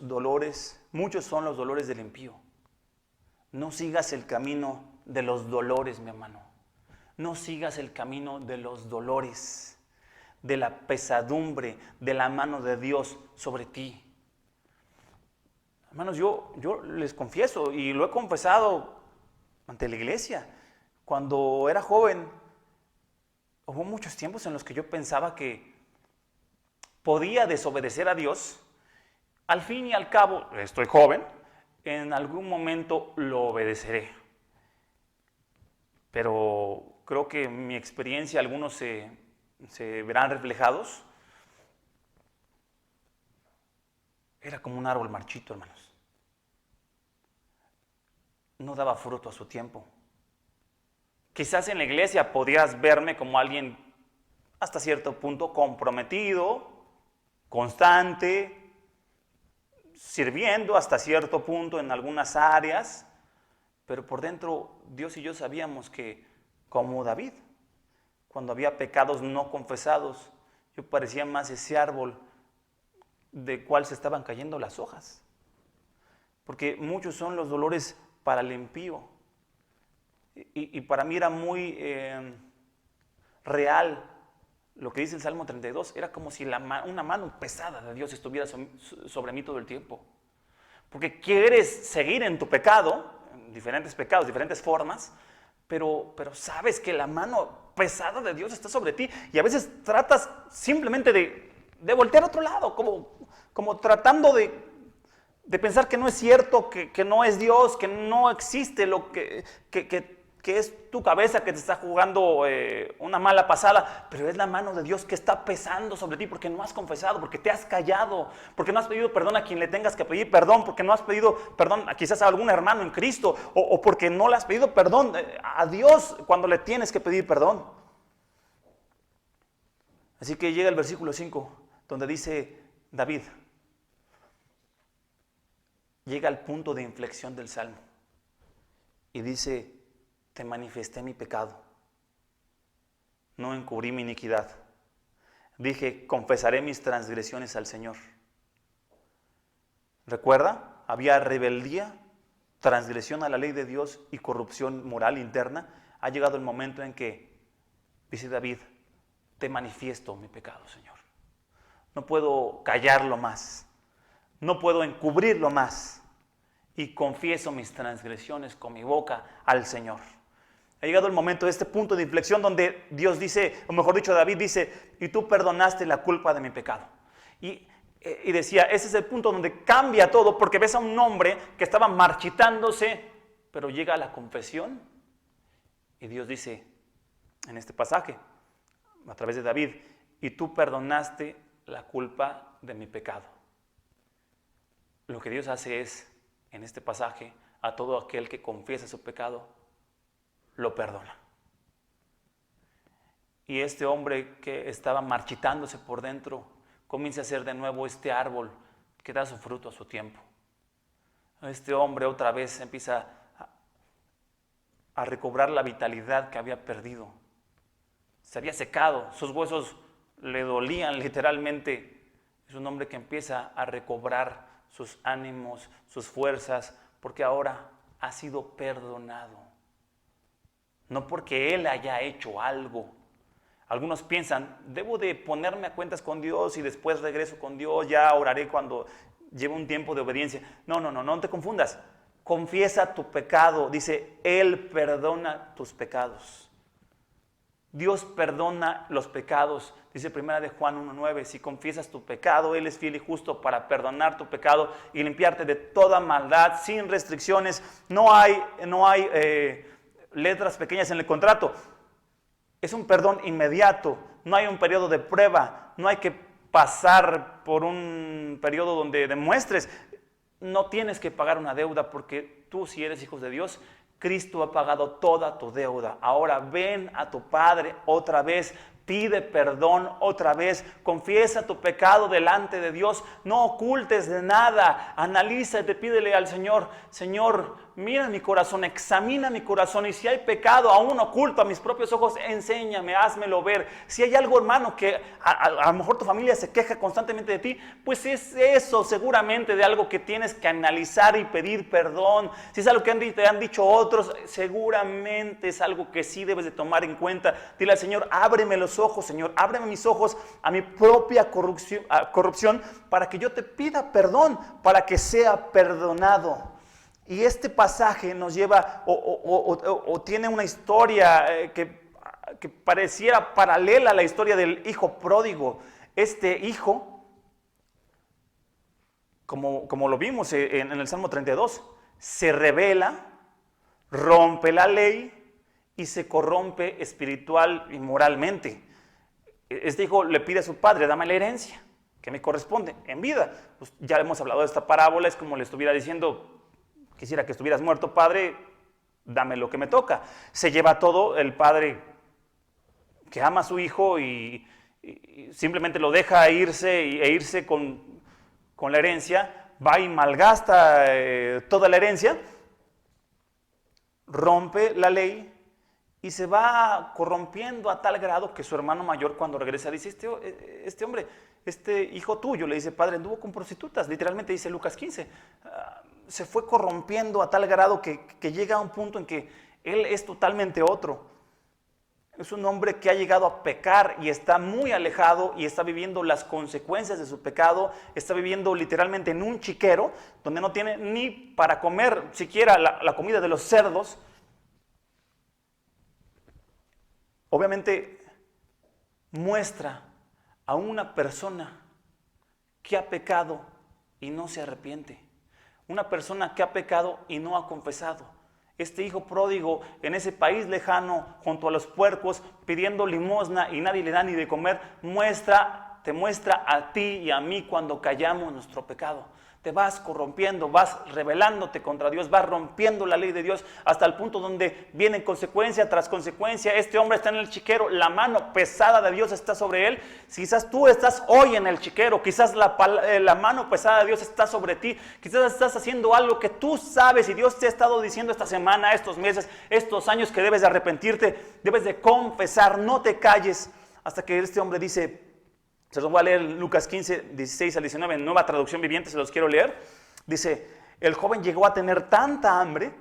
E: son los dolores del impío. No sigas el camino de los dolores, mi hermano. No sigas el camino de los dolores, de la pesadumbre, de la mano de Dios sobre ti. Hermanos, yo les confieso y lo he confesado ante la iglesia. Cuando era joven, hubo muchos tiempos en los que yo pensaba que podía desobedecer a Dios. Al fin y al cabo, estoy joven, en algún momento lo obedeceré. Pero creo que en mi experiencia algunos se verán reflejados. Era como un árbol marchito, hermanos. No daba fruto a su tiempo. Quizás en la iglesia podías verme como alguien hasta cierto punto comprometido, constante, sirviendo hasta cierto punto en algunas áreas, pero por dentro Dios y yo sabíamos que, como David, cuando había pecados no confesados, yo parecía más ese árbol de cual se estaban cayendo las hojas. Porque muchos son los dolores para el impío. Y para mí era muy real lo que dice el Salmo 32. Era como si una mano pesada de Dios estuviera sobre mí todo el tiempo. Porque quieres seguir en tu pecado, en diferentes pecados, diferentes formas, pero sabes que la mano pesada de Dios está sobre ti. Y a veces tratas simplemente de voltear a otro lado, como tratando de pensar que no es cierto, que no es Dios, que no existe lo que es tu cabeza que te está jugando una mala pasada, pero es la mano de Dios que está pesando sobre ti porque no has confesado, porque te has callado, porque no has pedido perdón a quien le tengas que pedir perdón, porque no has pedido perdón a quizás a algún hermano en Cristo, o porque no le has pedido perdón a Dios cuando le tienes que pedir perdón. Así que llega el versículo 5, donde dice David, llega al punto de inflexión del Salmo y dice, te manifesté mi pecado, no encubrí mi iniquidad. Dije, confesaré mis transgresiones al Señor. ¿Recuerda? Había rebeldía, transgresión a la ley de Dios y corrupción moral interna. Ha llegado el momento en que, dice David, te manifiesto mi pecado, Señor. No puedo callarlo más, no puedo encubrirlo más. Y confieso mis transgresiones con mi boca al Señor. Ha llegado el momento de este punto de inflexión donde Dios dice, o mejor dicho, David dice, y tú perdonaste la culpa de mi pecado. Y decía, ese es el punto donde cambia todo, porque ves a un hombre que estaba marchitándose, pero llega a la confesión. Y Dios dice, en este pasaje, a través de David, y tú perdonaste la culpa de mi pecado. Lo que Dios hace es, en este pasaje, a todo aquel que confiesa su pecado, lo perdona. Y este hombre que estaba marchitándose por dentro, comienza a ser de nuevo este árbol que da su fruto a su tiempo. Este hombre otra vez empieza a recobrar la vitalidad que había perdido. Se había secado, sus huesos le dolían literalmente. Es un hombre que empieza a recobrar sus ánimos, sus fuerzas, porque ahora ha sido perdonado. no porque Él haya hecho algo. Algunos piensan, debo de ponerme a cuentas con Dios y después regreso con Dios, ya oraré cuando lleve un tiempo de obediencia. No te confundas. Confiesa tu pecado. Dice, Él perdona tus pecados. Dios perdona los pecados. Dice 1 de Juan 1:9, si confiesas tu pecado, Él es fiel y justo para perdonar tu pecado y limpiarte de toda maldad, sin restricciones. No hay letras pequeñas en el contrato. Es un perdón inmediato, no hay un periodo de prueba, no hay que pasar por un periodo donde demuestres. No tienes que pagar una deuda porque tú, si eres hijo de Dios, Cristo ha pagado toda tu deuda. Ahora ven a tu Padre otra vez, pide perdón otra vez, confiesa tu pecado delante de Dios, no ocultes de nada, analízate, pídele al Señor, Señor, mira mi corazón, examina mi corazón y si hay pecado aún oculto a mis propios ojos, enséñame, házmelo ver. Si hay algo, hermano, que a lo mejor tu familia se queja constantemente de ti, pues es eso seguramente de algo que tienes que analizar y pedir perdón. Si es algo que te han dicho otros, seguramente es algo que sí debes de tomar en cuenta. Dile al Señor, ábreme los ojos, Señor, ábreme mis ojos a mi propia corrupción para que yo te pida perdón, para que sea perdonado. Y este pasaje nos lleva o tiene una historia que pareciera paralela a la historia del hijo pródigo. Este hijo, como lo vimos en el Salmo 32, se rebela, rompe la ley y se corrompe espiritual y moralmente. Este hijo le pide a su padre, dame la herencia que me corresponde en vida. Pues ya hemos hablado de esta parábola, es como le estuviera diciendo, quisiera que estuvieras muerto, padre, dame lo que me toca. Se lleva todo, el padre que ama a su hijo y simplemente lo deja irse con la herencia, va y malgasta toda la herencia, rompe la ley y se va corrompiendo a tal grado que su hermano mayor cuando regresa dice, este hombre, este hijo tuyo, le dice, padre, anduvo con prostitutas, literalmente dice Lucas 15, se fue corrompiendo a tal grado que llega a un punto en que él es totalmente otro. Es un hombre que ha llegado a pecar y está muy alejado y está viviendo las consecuencias de su pecado, está viviendo literalmente en un chiquero donde no tiene ni para comer siquiera la comida de los cerdos. Obviamente muestra a una persona que ha pecado y no se arrepiente. Una persona que ha pecado y no ha confesado. Este hijo pródigo en ese país lejano, junto a los puercos, pidiendo limosna y nadie le da ni de comer, te muestra a ti y a mí cuando callamos nuestro pecado. Te vas corrompiendo, vas rebelándote contra Dios, vas rompiendo la ley de Dios hasta el punto donde viene consecuencia tras consecuencia. Este hombre está en el chiquero, la mano pesada de Dios está sobre él. Quizás tú estás hoy en el chiquero, quizás la mano pesada de Dios está sobre ti, quizás estás haciendo algo que tú sabes y Dios te ha estado diciendo esta semana, estos meses, estos años que debes de arrepentirte, debes de confesar, no te calles. Hasta que este hombre dice, se los voy a leer Lucas 15, 16 al 19, en Nueva Traducción Viviente, se los quiero leer. Dice, el joven llegó a tener tanta hambre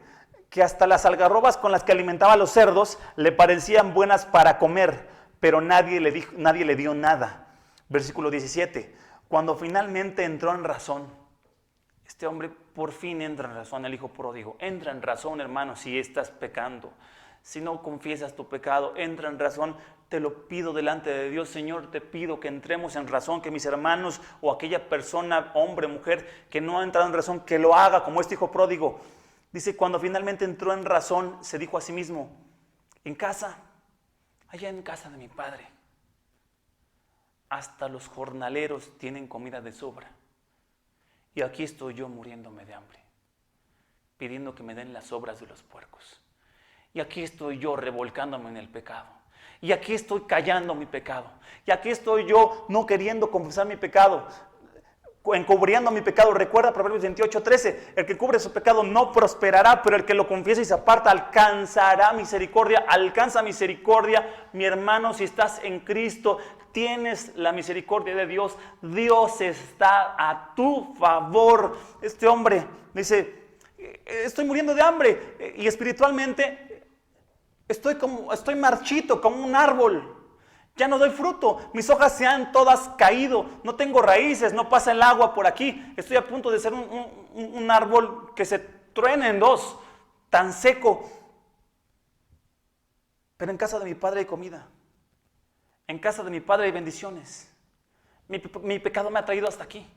E: que hasta las algarrobas con las que alimentaba a los cerdos le parecían buenas para comer, pero nadie le dio nada. Versículo 17, cuando finalmente entró en razón, este hombre por fin entra en razón, el hijo pródigo, entra en razón, hermano, si estás pecando. Si no confiesas tu pecado, entra en razón. Te lo pido delante de Dios, Señor, te pido que entremos en razón, que mis hermanos o aquella persona, hombre, mujer, que no ha entrado en razón, que lo haga como este hijo pródigo. Dice, cuando finalmente entró en razón, se dijo a sí mismo, allá en casa de mi padre, hasta los jornaleros tienen comida de sobra. Y aquí estoy yo muriéndome de hambre, pidiendo que me den las sobras de los puercos. Y aquí estoy yo revolcándome en el pecado. Y aquí estoy callando mi pecado. Y aquí estoy yo no queriendo confesar mi pecado, encubriendo mi pecado. Recuerda Proverbios 28:13, el que cubre su pecado no prosperará, pero el que lo confiesa y se aparta alcanzará misericordia. Alcanza misericordia, mi hermano, si estás en Cristo, tienes la misericordia de Dios. Dios está a tu favor. Este hombre dice, estoy muriendo de hambre y espiritualmente Estoy marchito como un árbol. Ya no doy fruto, mis hojas se han todas caído, no tengo raíces, no pasa el agua por aquí. Estoy a punto de ser un árbol que se truene en dos, tan seco. Pero en casa de mi Padre hay comida. En casa de mi Padre hay bendiciones. Mi pecado me ha traído hasta aquí.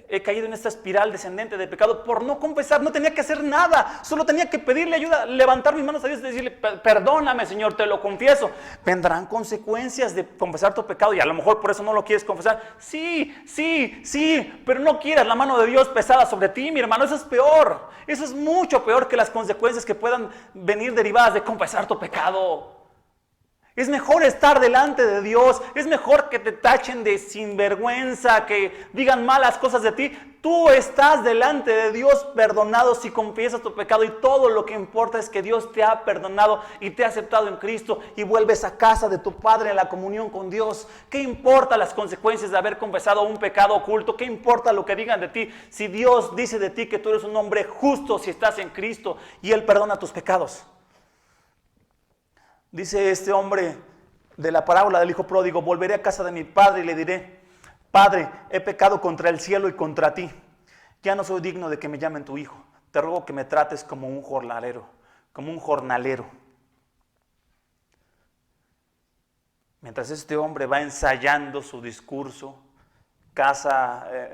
E: He caído en esta espiral descendente de pecado por no confesar. No tenía que hacer nada, solo tenía que pedirle ayuda, levantar mis manos a Dios y decirle: perdóname, Señor, te lo confieso. Vendrán consecuencias de confesar tu pecado y a lo mejor por eso no lo quieres confesar. Sí, pero no quieras la mano de Dios pesada sobre ti, mi hermano. Eso es peor, eso es mucho peor que las consecuencias que puedan venir derivadas de confesar tu pecado. Es mejor estar delante de Dios, es mejor que te tachen de sinvergüenza, que digan malas cosas de ti. Tú estás delante de Dios perdonado si confiesas tu pecado, y todo lo que importa es que Dios te ha perdonado y te ha aceptado en Cristo y vuelves a casa de tu Padre en la comunión con Dios. ¿Qué importa las consecuencias de haber confesado un pecado oculto? ¿Qué importa lo que digan de ti? Si Dios dice de ti que tú eres un hombre justo si estás en Cristo y Él perdona tus pecados. Dice este hombre de la parábola del hijo pródigo: volveré a casa de mi padre y le diré: Padre, he pecado contra el cielo y contra ti. Ya no soy digno de que me llamen tu hijo. Te ruego que me trates como un jornalero, Mientras este hombre va ensayando su discurso,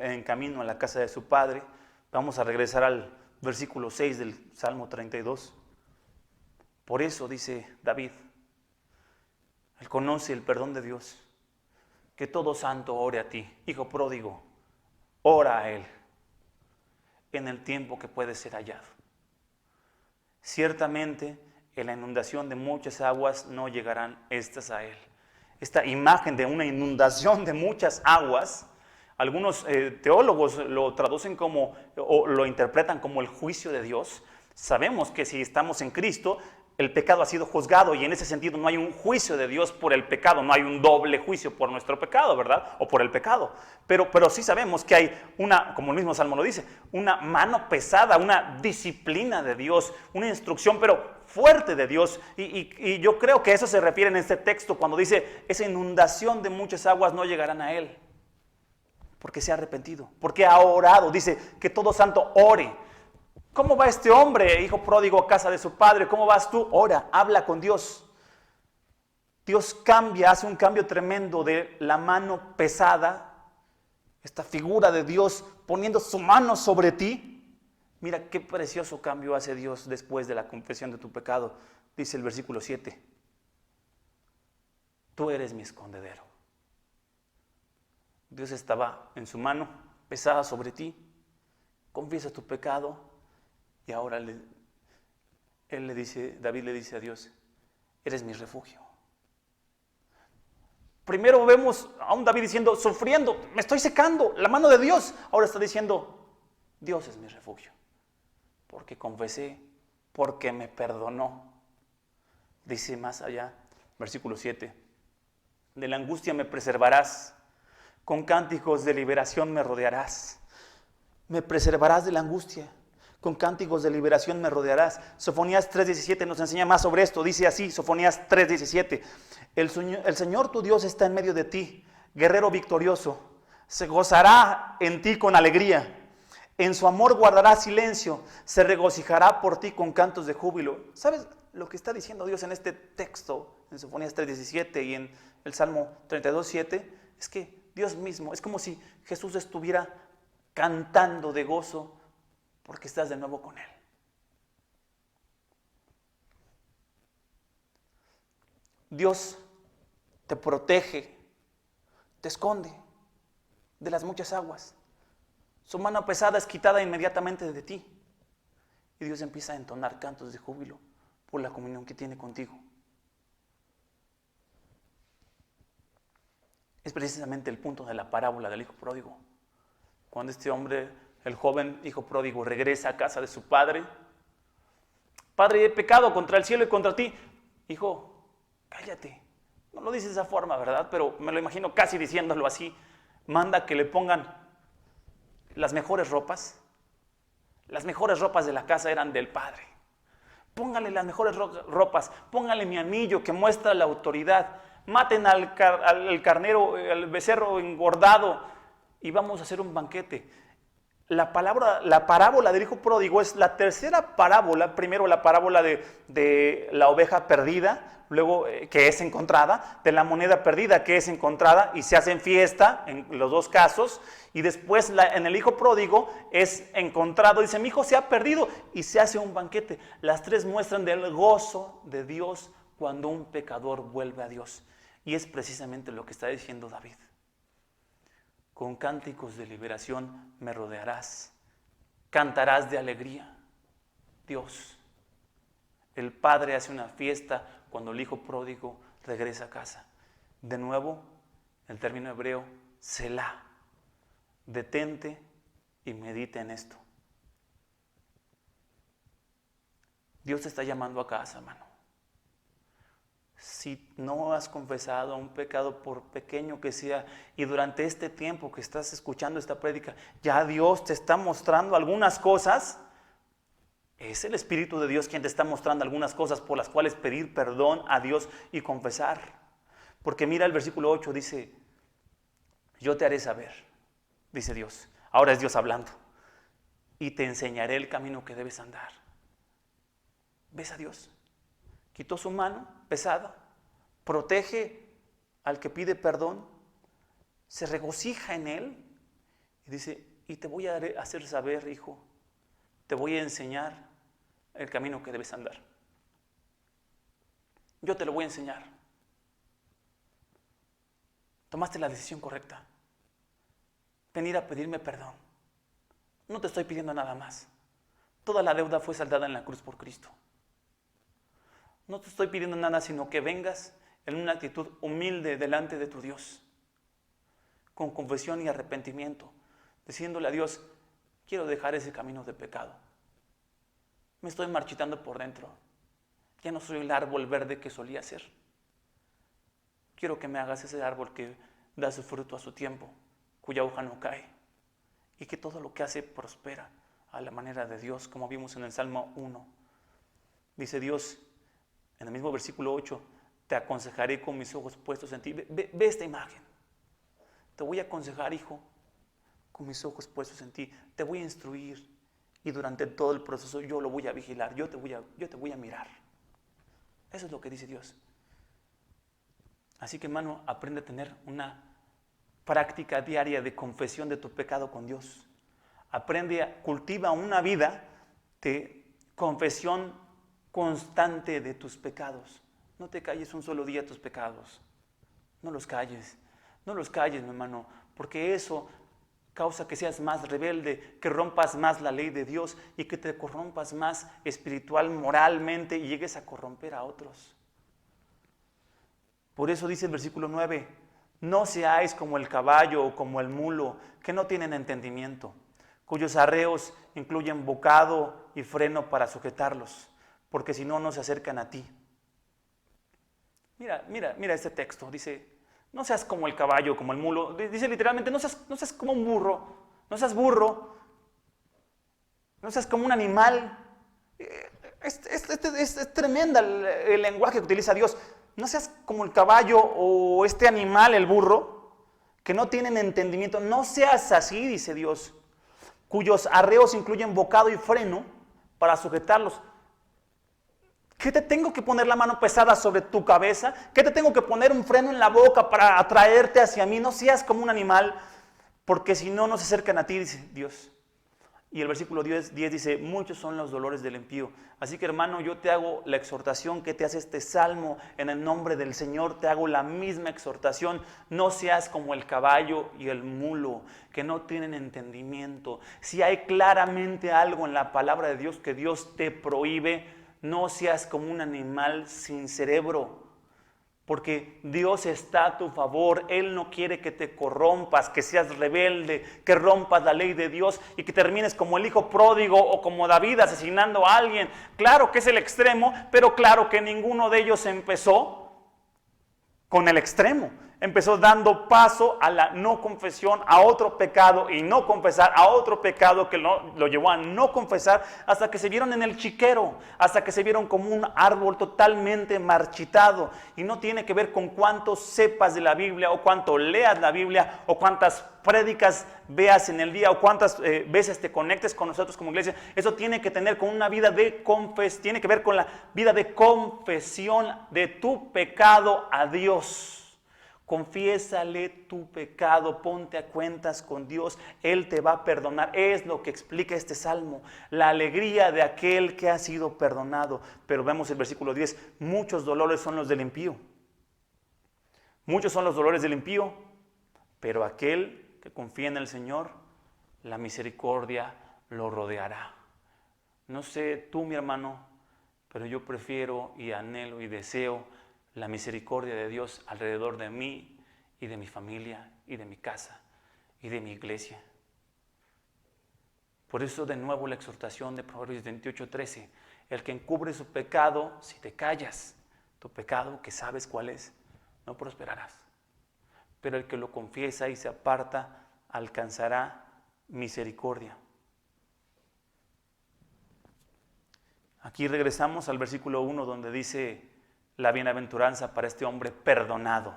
E: en camino a la casa de su padre, vamos a regresar al versículo 6 del Salmo 32. Por eso dice David, él conoce el perdón de Dios, que todo santo ore a ti. Hijo pródigo, ora a Él en el tiempo que puede ser hallado. Ciertamente, en la inundación de muchas aguas no llegarán estas a Él. Esta imagen de una inundación de muchas aguas, algunos teólogos lo traducen como, o lo interpretan como el juicio de Dios. Sabemos que si estamos en Cristo, el pecado ha sido juzgado y en ese sentido no hay un juicio de Dios por el pecado, no hay un doble juicio por nuestro pecado, ¿verdad? O por el pecado. Pero sí sabemos que hay una, como el mismo Salmo lo dice, una mano pesada, una disciplina de Dios, una instrucción pero fuerte de Dios. Y yo creo que a eso se refiere en este texto cuando dice: esa inundación de muchas aguas no llegarán a él. Porque se ha arrepentido, porque ha orado. Dice que todo santo ore. ¿Cómo va este hombre, hijo pródigo, a casa de su padre? ¿Cómo vas tú? Ora, habla con Dios. Dios hace un cambio tremendo de la mano pesada, esta figura de Dios poniendo su mano sobre ti. Mira qué precioso cambio hace Dios después de la confesión de tu pecado. Dice el versículo 7. Tú eres mi escondedero. Dios estaba en su mano pesada sobre ti. Confiesa tu pecado. Y ahora David le dice a Dios: eres mi refugio. Primero vemos a un David diciendo, sufriendo, me estoy secando, la mano de Dios. Ahora está diciendo: Dios es mi refugio. Porque confesé, porque me perdonó. Dice más allá, versículo 7. De la angustia me preservarás, con cánticos de liberación me rodearás. Me preservarás de la angustia. Con cánticos de liberación me rodearás. Sofonías 3:17 nos enseña más sobre esto. Dice así, Sofonías 3:17. El Señor tu Dios está en medio de ti, guerrero victorioso. Se gozará en ti con alegría. En su amor guardará silencio. Se regocijará por ti con cantos de júbilo. ¿Sabes lo que está diciendo Dios en este texto? En Sofonías 3:17 y en el Salmo 32:7. Es que Dios mismo, es como si Jesús estuviera cantando de gozo porque estás de nuevo con Él. Dios te protege, te esconde de las muchas aguas. Su mano pesada es quitada inmediatamente de ti. Y Dios empieza a entonar cantos de júbilo por la comunión que tiene contigo. Es precisamente el punto de la parábola del hijo pródigo. Cuando este hombre, el joven hijo pródigo, regresa a casa de su padre. Padre, he pecado contra el cielo y contra ti. Hijo, cállate. No lo dice de esa forma, ¿verdad? Pero me lo imagino casi diciéndolo así. Manda que le pongan las mejores ropas. Las mejores ropas de la casa eran del padre. Pónganle las mejores ropas, pónganle mi anillo que muestra la autoridad, maten al carnero, al becerro engordado y vamos a hacer un banquete. La parábola del hijo pródigo es la tercera parábola. Primero la parábola de la oveja perdida, luego que es encontrada, de la moneda perdida que es encontrada y se hacen fiesta en los dos casos, y después en el hijo pródigo es encontrado, dice mi hijo se ha perdido y se hace un banquete. Las tres muestran del gozo de Dios cuando un pecador vuelve a Dios, y es precisamente lo que está diciendo David. Con cánticos de liberación me rodearás, cantarás de alegría. Dios, el Padre hace una fiesta cuando el hijo pródigo regresa a casa. De nuevo, el término hebreo, Selah. Detente y medita en esto. Dios te está llamando a casa, hermano. Si no has confesado un pecado, por pequeño que sea, y durante este tiempo que estás escuchando esta prédica, ya Dios te está mostrando algunas cosas, es el Espíritu de Dios quien te está mostrando algunas cosas por las cuales pedir perdón a Dios y confesar. Porque mira el versículo 8, dice, yo te haré saber, dice Dios, ahora es Dios hablando, y te enseñaré el camino que debes andar. ¿Ves a Dios? Quitó su mano pesada, protege al que pide perdón, se regocija en él y dice, y te voy a hacer saber, hijo, te voy a enseñar el camino que debes andar. Yo te lo voy a enseñar. Tomaste la decisión correcta. Venir a pedirme perdón. No te estoy pidiendo nada más. Toda la deuda fue saldada en la cruz por Cristo. No te estoy pidiendo nada, sino que vengas en una actitud humilde delante de tu Dios, con confesión y arrepentimiento, diciéndole a Dios, quiero dejar ese camino de pecado. Me estoy marchitando por dentro. Ya no soy el árbol verde que solía ser. Quiero que me hagas ese árbol que da su fruto a su tiempo, cuya hoja no cae, y que todo lo que hace prospera a la manera de Dios, como vimos en el Salmo 1. Dice Dios, en el mismo versículo 8, te aconsejaré con mis ojos puestos en ti. Ve esta imagen. Te voy a aconsejar, hijo, con mis ojos puestos en ti. Te voy a instruir y durante todo el proceso yo lo voy a vigilar. Yo te voy a mirar. Eso es lo que dice Dios. Así que, hermano, aprende a tener una práctica diaria de confesión de tu pecado con Dios. Cultiva una vida de confesión constante de tus pecados. No te calles un solo día tus pecados. No los calles. No los calles, mi hermano, porque eso causa que seas más rebelde, que rompas más la ley de Dios y que te corrompas más espiritual, moralmente y llegues a corromper a otros. Por eso dice el versículo 9, no seáis como el caballo o como el mulo, que no tienen entendimiento, cuyos arreos incluyen bocado y freno para sujetarlos, porque si no, no se acercan a ti. Mira este texto, dice, no seas como el caballo, como el mulo, dice literalmente, no seas como un burro, no seas burro, no seas como un animal. Es tremenda el lenguaje que utiliza Dios. No seas como el caballo o este animal, el burro, que no tienen entendimiento. No seas así, dice Dios, cuyos arreos incluyen bocado y freno para sujetarlos. ¿Qué te tengo que poner la mano pesada sobre tu cabeza? ¿Qué te tengo que poner un freno en la boca para atraerte hacia mí? No seas como un animal, porque si no, no se acercan a ti, dice Dios. Y el versículo 10 dice, muchos son los dolores del impío. Así que, hermano, yo te hago la exhortación que te hace este salmo en el nombre del Señor. Te hago la misma exhortación. No seas como el caballo y el mulo, que no tienen entendimiento. Si hay claramente algo en la palabra de Dios que Dios te prohíbe, no seas como un animal sin cerebro. Porque Dios está a tu favor. Él no quiere que te corrompas, que seas rebelde, que rompas la ley de Dios y que termines como el hijo pródigo o como David asesinando a alguien. Claro que es el extremo, pero claro que ninguno de ellos empezó con el extremo. empezó dando paso a la no confesión, a otro pecado y no confesar, a otro pecado que lo llevó a no confesar, hasta que se vieron en el chiquero, hasta que se vieron como un árbol totalmente marchitado. Y no tiene que ver con cuánto sepas de la Biblia, o cuánto leas la Biblia, o cuántas prédicas veas en el día, o cuántas veces te conectes con nosotros como iglesia. Eso tiene que tener con una vida de tiene que ver con la vida de confesión de tu pecado a Dios. Confiésale tu pecado, ponte a cuentas con Dios, Él te va a perdonar. Es lo que explica este salmo, la alegría de aquel que ha sido perdonado. Pero vemos el versículo 10, muchos dolores son los del impío. Muchos son los dolores del impío, pero aquel que confía en el Señor, la misericordia lo rodeará. No sé tú, mi hermano, pero yo prefiero y anhelo y deseo la misericordia de Dios alrededor de mí y de mi familia y de mi casa y de mi iglesia. Por eso de nuevo la exhortación de Proverbios 28:13, el que encubre su pecado, si te callas, tu pecado que sabes cuál es, no prosperarás. Pero el que lo confiesa y se aparta, alcanzará misericordia. Aquí regresamos al versículo 1 donde dice la bienaventuranza para este hombre perdonado.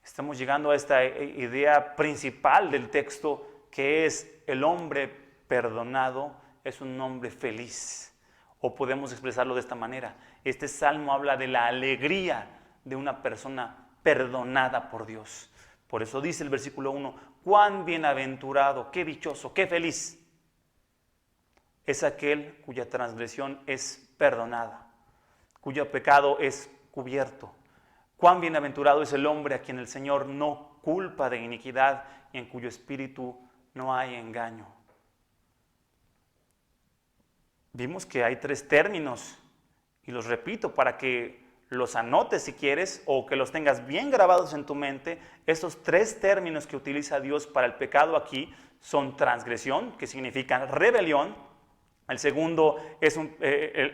E: Estamos llegando a esta idea principal del texto, que es el hombre perdonado es un hombre feliz. O podemos expresarlo de esta manera. Este salmo habla de la alegría de una persona perdonada por Dios. Por eso dice el versículo 1, cuán bienaventurado, qué dichoso, qué feliz es aquel cuya transgresión es perdonada, cuyo pecado es cubierto. Cuán bienaventurado es el hombre a quien el Señor no culpa de iniquidad y en cuyo espíritu no hay engaño. Vimos que hay 3 términos y los repito para que los anotes si quieres o que los tengas bien grabados en tu mente. Estos 3 términos que utiliza Dios para el pecado aquí son transgresión, que significa rebelión. El segundo es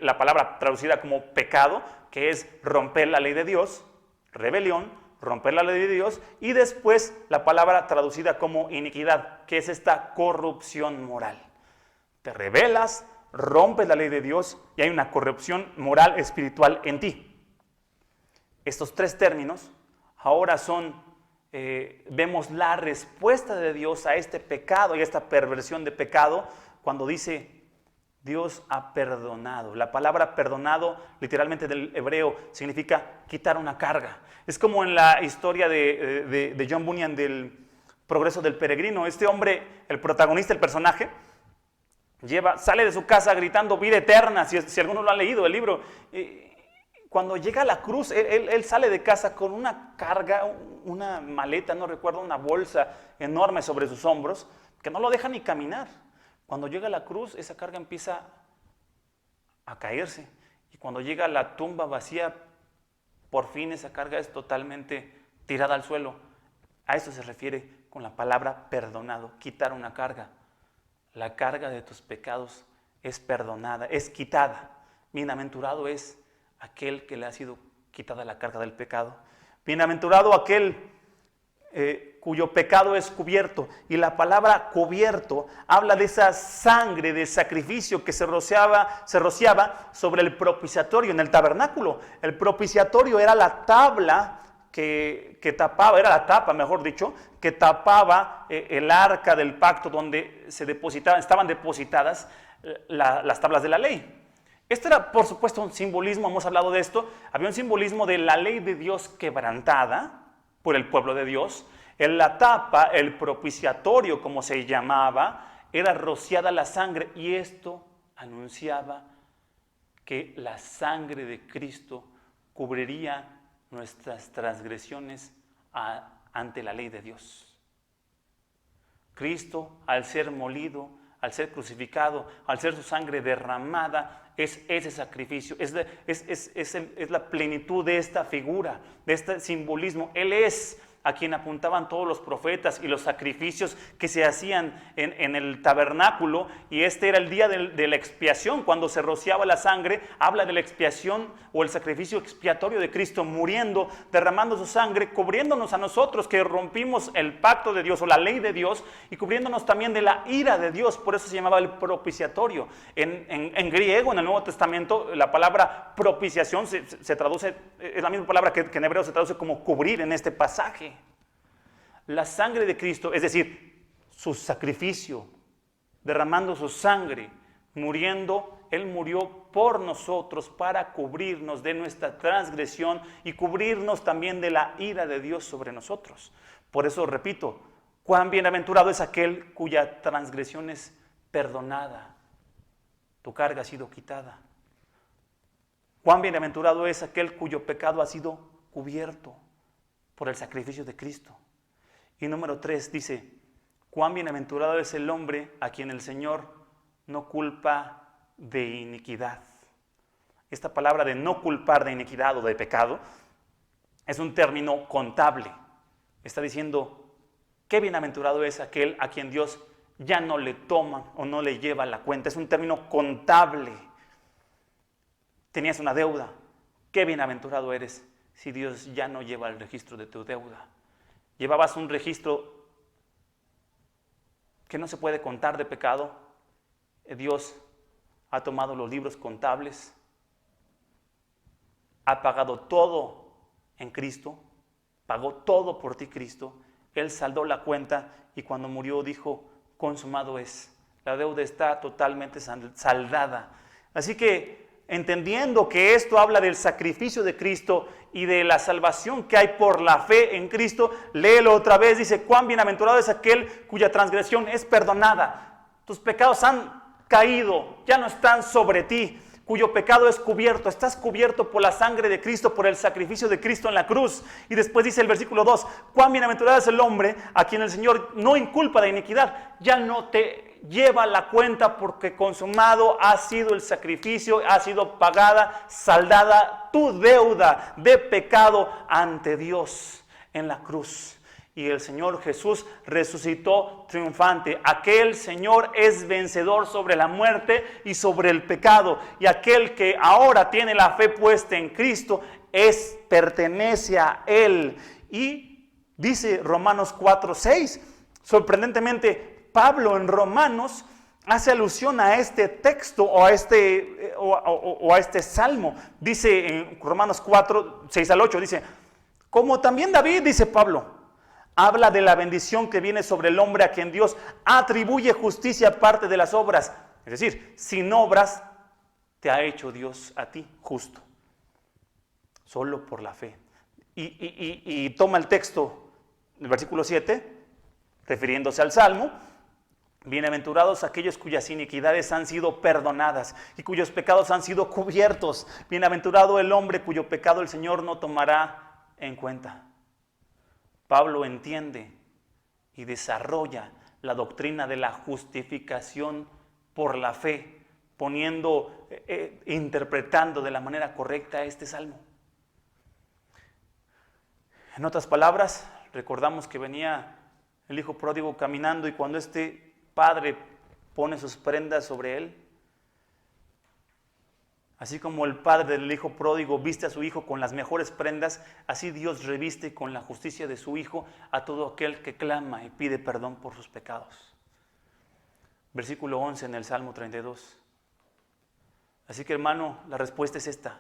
E: la palabra traducida como pecado, que es romper la ley de Dios, rebelión, romper la ley de Dios, y después la palabra traducida como iniquidad, que es esta corrupción moral. Te rebelas, rompes la ley de Dios y hay una corrupción moral espiritual en ti. Estos 3 términos ahora vemos la respuesta de Dios a este pecado y a esta perversión de pecado cuando dice Dios ha perdonado. La palabra perdonado, literalmente del hebreo, significa quitar una carga. Es como en la historia de John Bunyan del Progreso del Peregrino. Este hombre, el protagonista, el personaje, sale de su casa gritando vida eterna, si alguno lo ha leído el libro. Cuando llega a la cruz, él sale de casa con una carga, una maleta, no recuerdo, una bolsa enorme sobre sus hombros, que no lo deja ni caminar. Cuando llega a la cruz, esa carga empieza a caerse. Y cuando llega a la tumba vacía, por fin esa carga es totalmente tirada al suelo. A eso se refiere con la palabra perdonado, quitar una carga. La carga de tus pecados es perdonada, es quitada. Bienaventurado es aquel que le ha sido quitada la carga del pecado. Bienaventurado aquel cuyo pecado es cubierto. Y la palabra cubierto habla de esa sangre de sacrificio que se rociaba sobre el propiciatorio en el tabernáculo. El propiciatorio era la tabla que tapaba, era la tapa, mejor dicho, que tapaba el arca del pacto donde estaban depositadas las tablas de la ley. Esto era, por supuesto, un simbolismo, hemos hablado de esto, había un simbolismo de la ley de Dios quebrantada por el pueblo de Dios. En la tapa, el propiciatorio, como se llamaba, era rociada la sangre, y esto anunciaba que la sangre de Cristo cubriría nuestras transgresiones ante la ley de Dios. Cristo, al ser molido, al ser crucificado, al ser su sangre derramada, es ese sacrificio, es la plenitud de esta figura, de este simbolismo. Él es a quien apuntaban todos los profetas y los sacrificios que se hacían en el tabernáculo, y este era el día de la expiación, cuando se rociaba la sangre. Habla de la expiación o el sacrificio expiatorio de Cristo muriendo, derramando su sangre, cubriéndonos a nosotros que rompimos el pacto de Dios o la ley de Dios, y cubriéndonos también de la ira de Dios. Por eso se llamaba el propiciatorio. En griego, en el Nuevo Testamento, la palabra propiciación se traduce, es la misma palabra que en hebreo se traduce como cubrir en este pasaje. La sangre de Cristo, es decir, su sacrificio, derramando su sangre, muriendo, Él murió por nosotros para cubrirnos de nuestra transgresión y cubrirnos también de la ira de Dios sobre nosotros. Por eso repito, cuán bienaventurado es aquel cuya transgresión es perdonada, tu carga ha sido quitada. Cuán bienaventurado es aquel cuyo pecado ha sido cubierto por el sacrificio de Cristo. Y número 3 dice, cuán bienaventurado es el hombre a quien el Señor no culpa de iniquidad. Esta palabra de no culpar de iniquidad o de pecado es un término contable. Está diciendo, qué bienaventurado es aquel a quien Dios ya no le toma o no le lleva la cuenta. Es un término contable. Tenías una deuda. Qué bienaventurado eres si Dios ya no lleva el registro de tu deuda. Llevabas un registro que no se puede contar de pecado. Dios ha tomado los libros contables, ha pagado todo en Cristo, pagó todo por ti Cristo. Él saldó la cuenta y cuando murió dijo, consumado es. La deuda está totalmente saldada. Así que, entendiendo que esto habla del sacrificio de Cristo y de la salvación que hay por la fe en Cristo, léelo otra vez, dice, cuán bienaventurado es aquel cuya transgresión es perdonada. Tus pecados han caído, ya no están sobre ti, cuyo pecado es cubierto, estás cubierto por la sangre de Cristo, por el sacrificio de Cristo en la cruz. Y después dice el versículo 2, cuán bienaventurado es el hombre a quien el Señor no inculpa de iniquidad, ya no te lleva la cuenta porque consumado ha sido el sacrificio, ha sido pagada, saldada tu deuda de pecado ante Dios en la cruz. Y el Señor Jesús resucitó triunfante. Aquel Señor es vencedor sobre la muerte y sobre el pecado. Y aquel que ahora tiene la fe puesta en Cristo pertenece a Él. Y dice Romanos 4:6, sorprendentemente, Pablo en Romanos hace alusión a este texto o a este salmo. Dice en Romanos 4:6-8, dice, como también David, dice Pablo, habla de la bendición que viene sobre el hombre a quien Dios atribuye justicia aparte de las obras. Es decir, sin obras te ha hecho Dios a ti justo, solo por la fe. Y toma el texto, el versículo 7, refiriéndose al salmo, bienaventurados aquellos cuyas iniquidades han sido perdonadas y cuyos pecados han sido cubiertos. Bienaventurado el hombre cuyo pecado el Señor no tomará en cuenta. Pablo entiende y desarrolla la doctrina de la justificación por la fe, interpretando de la manera correcta este salmo. En otras palabras, recordamos que venía el hijo pródigo caminando y cuando este padre pone sus prendas sobre él, así como el padre del hijo pródigo viste a su hijo con las mejores prendas, así Dios reviste con la justicia de su hijo a todo aquel que clama y pide perdón por sus pecados. Versículo 11 en el Salmo 32. Así que, hermano, la respuesta es esta,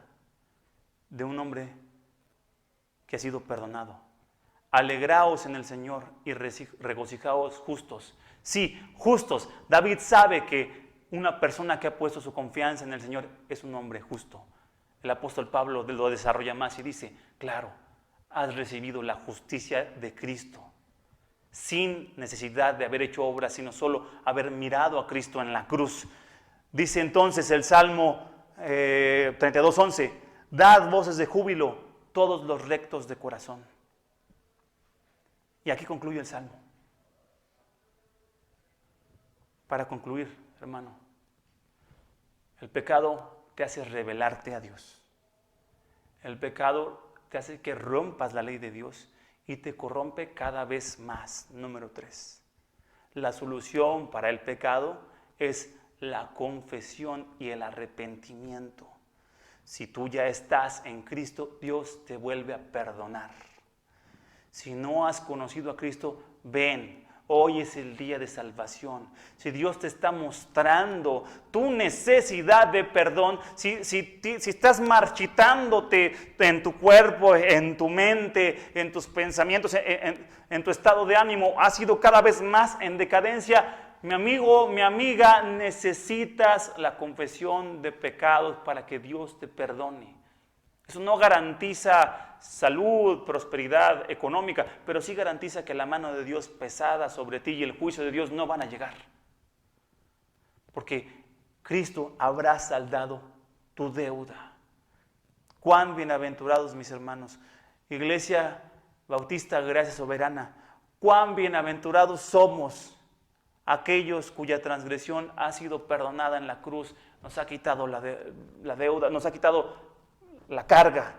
E: de un hombre que ha sido perdonado. Alegraos en el Señor y regocijaos justos. Sí, justos. David sabe que una persona que ha puesto su confianza en el Señor es un hombre justo. El apóstol Pablo lo desarrolla más y dice, claro, has recibido la justicia de Cristo, sin necesidad de haber hecho obras, sino solo haber mirado a Cristo en la cruz. Dice entonces el Salmo 32:11, dad voces de júbilo todos los rectos de corazón. Y aquí concluye el Salmo. Para concluir, hermano, el pecado te hace rebelarte a Dios. El pecado te hace que rompas la ley de Dios y te corrompe cada vez más. Número 3. La solución para el pecado es la confesión y el arrepentimiento. Si tú ya estás en Cristo, Dios te vuelve a perdonar. Si no has conocido a Cristo, ven. Hoy es el día de salvación. Si Dios te está mostrando tu necesidad de perdón, si estás marchitándote en tu cuerpo, en tu mente, en tus pensamientos, en tu estado de ánimo, has ido cada vez más en decadencia, mi amigo, mi amiga, necesitas la confesión de pecados para que Dios te perdone. Eso no garantiza salud, prosperidad económica, pero sí garantiza que la mano de Dios pesada sobre ti y el juicio de Dios no van a llegar. Porque Cristo habrá saldado tu deuda. Cuán bienaventurados, mis hermanos. Iglesia Bautista Gracia Soberana, cuán bienaventurados somos aquellos cuya transgresión ha sido perdonada en la cruz. Nos ha quitado la deuda, nos ha quitado la carga.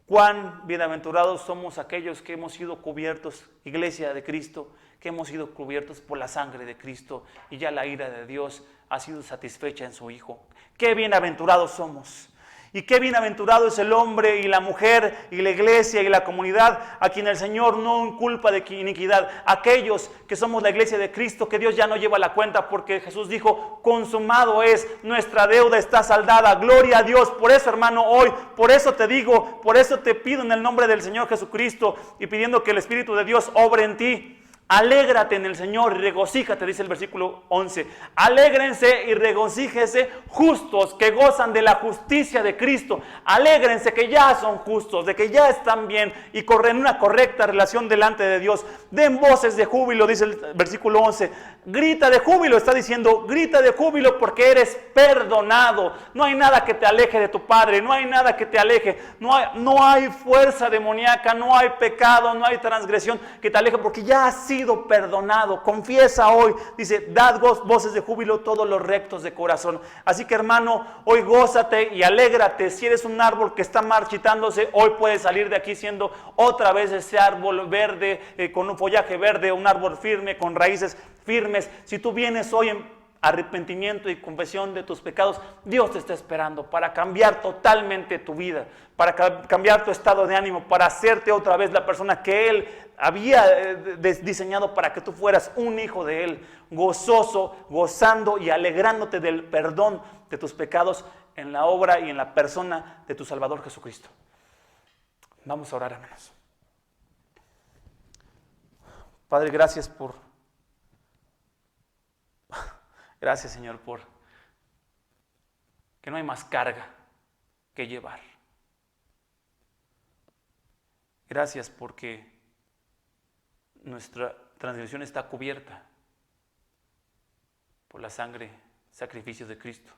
E: Cuán bienaventurados somos aquellos que hemos sido cubiertos, Iglesia de Cristo, que hemos sido cubiertos por la sangre de Cristo y ya la ira de Dios ha sido satisfecha en su Hijo. Qué bienaventurados somos. Y qué bienaventurado es el hombre y la mujer y la iglesia y la comunidad a quien el Señor no inculpa de iniquidad. Aquellos que somos la iglesia de Cristo, que Dios ya no lleva la cuenta porque Jesús dijo, consumado es, nuestra deuda está saldada. Gloria a Dios. Por eso, hermano, hoy, por eso te digo, por eso te pido en el nombre del Señor Jesucristo y pidiendo que el Espíritu de Dios obre en ti. Alégrate en el Señor y regocíjate, dice el versículo 11. Alégrense y regocíjese justos que gozan de la justicia de Cristo. Alégrense que ya son justos, de que ya están bien y corren una correcta relación delante de Dios. Den voces de júbilo, dice el versículo 11. Grita de júbilo, está diciendo, grita de júbilo porque eres perdonado. No hay nada que te aleje de tu Padre, no hay nada que te aleje. No hay fuerza demoníaca, no hay pecado, no hay transgresión que te aleje porque ya has sido perdonado. Confiesa hoy, dice, dad voces de júbilo todos los rectos de corazón. Así que, hermano, hoy gózate y alégrate. Si eres un árbol que está marchitándose, hoy puedes salir de aquí siendo otra vez ese árbol verde, con un follaje verde, un árbol firme, con raíces firmes. Si tú vienes hoy en arrepentimiento y confesión de tus pecados, Dios te está esperando para cambiar totalmente tu vida, para cambiar tu estado de ánimo, para hacerte otra vez la persona que Él había diseñado para que tú fueras un hijo de Él, gozoso, gozando y alegrándote del perdón de tus pecados en la obra y en la persona de tu Salvador Jesucristo. Vamos a orar, hermanos. Padre, gracias, Señor, por que no hay más carga que llevar. Gracias porque nuestra transgresión está cubierta por la sangre, sacrificio de Cristo.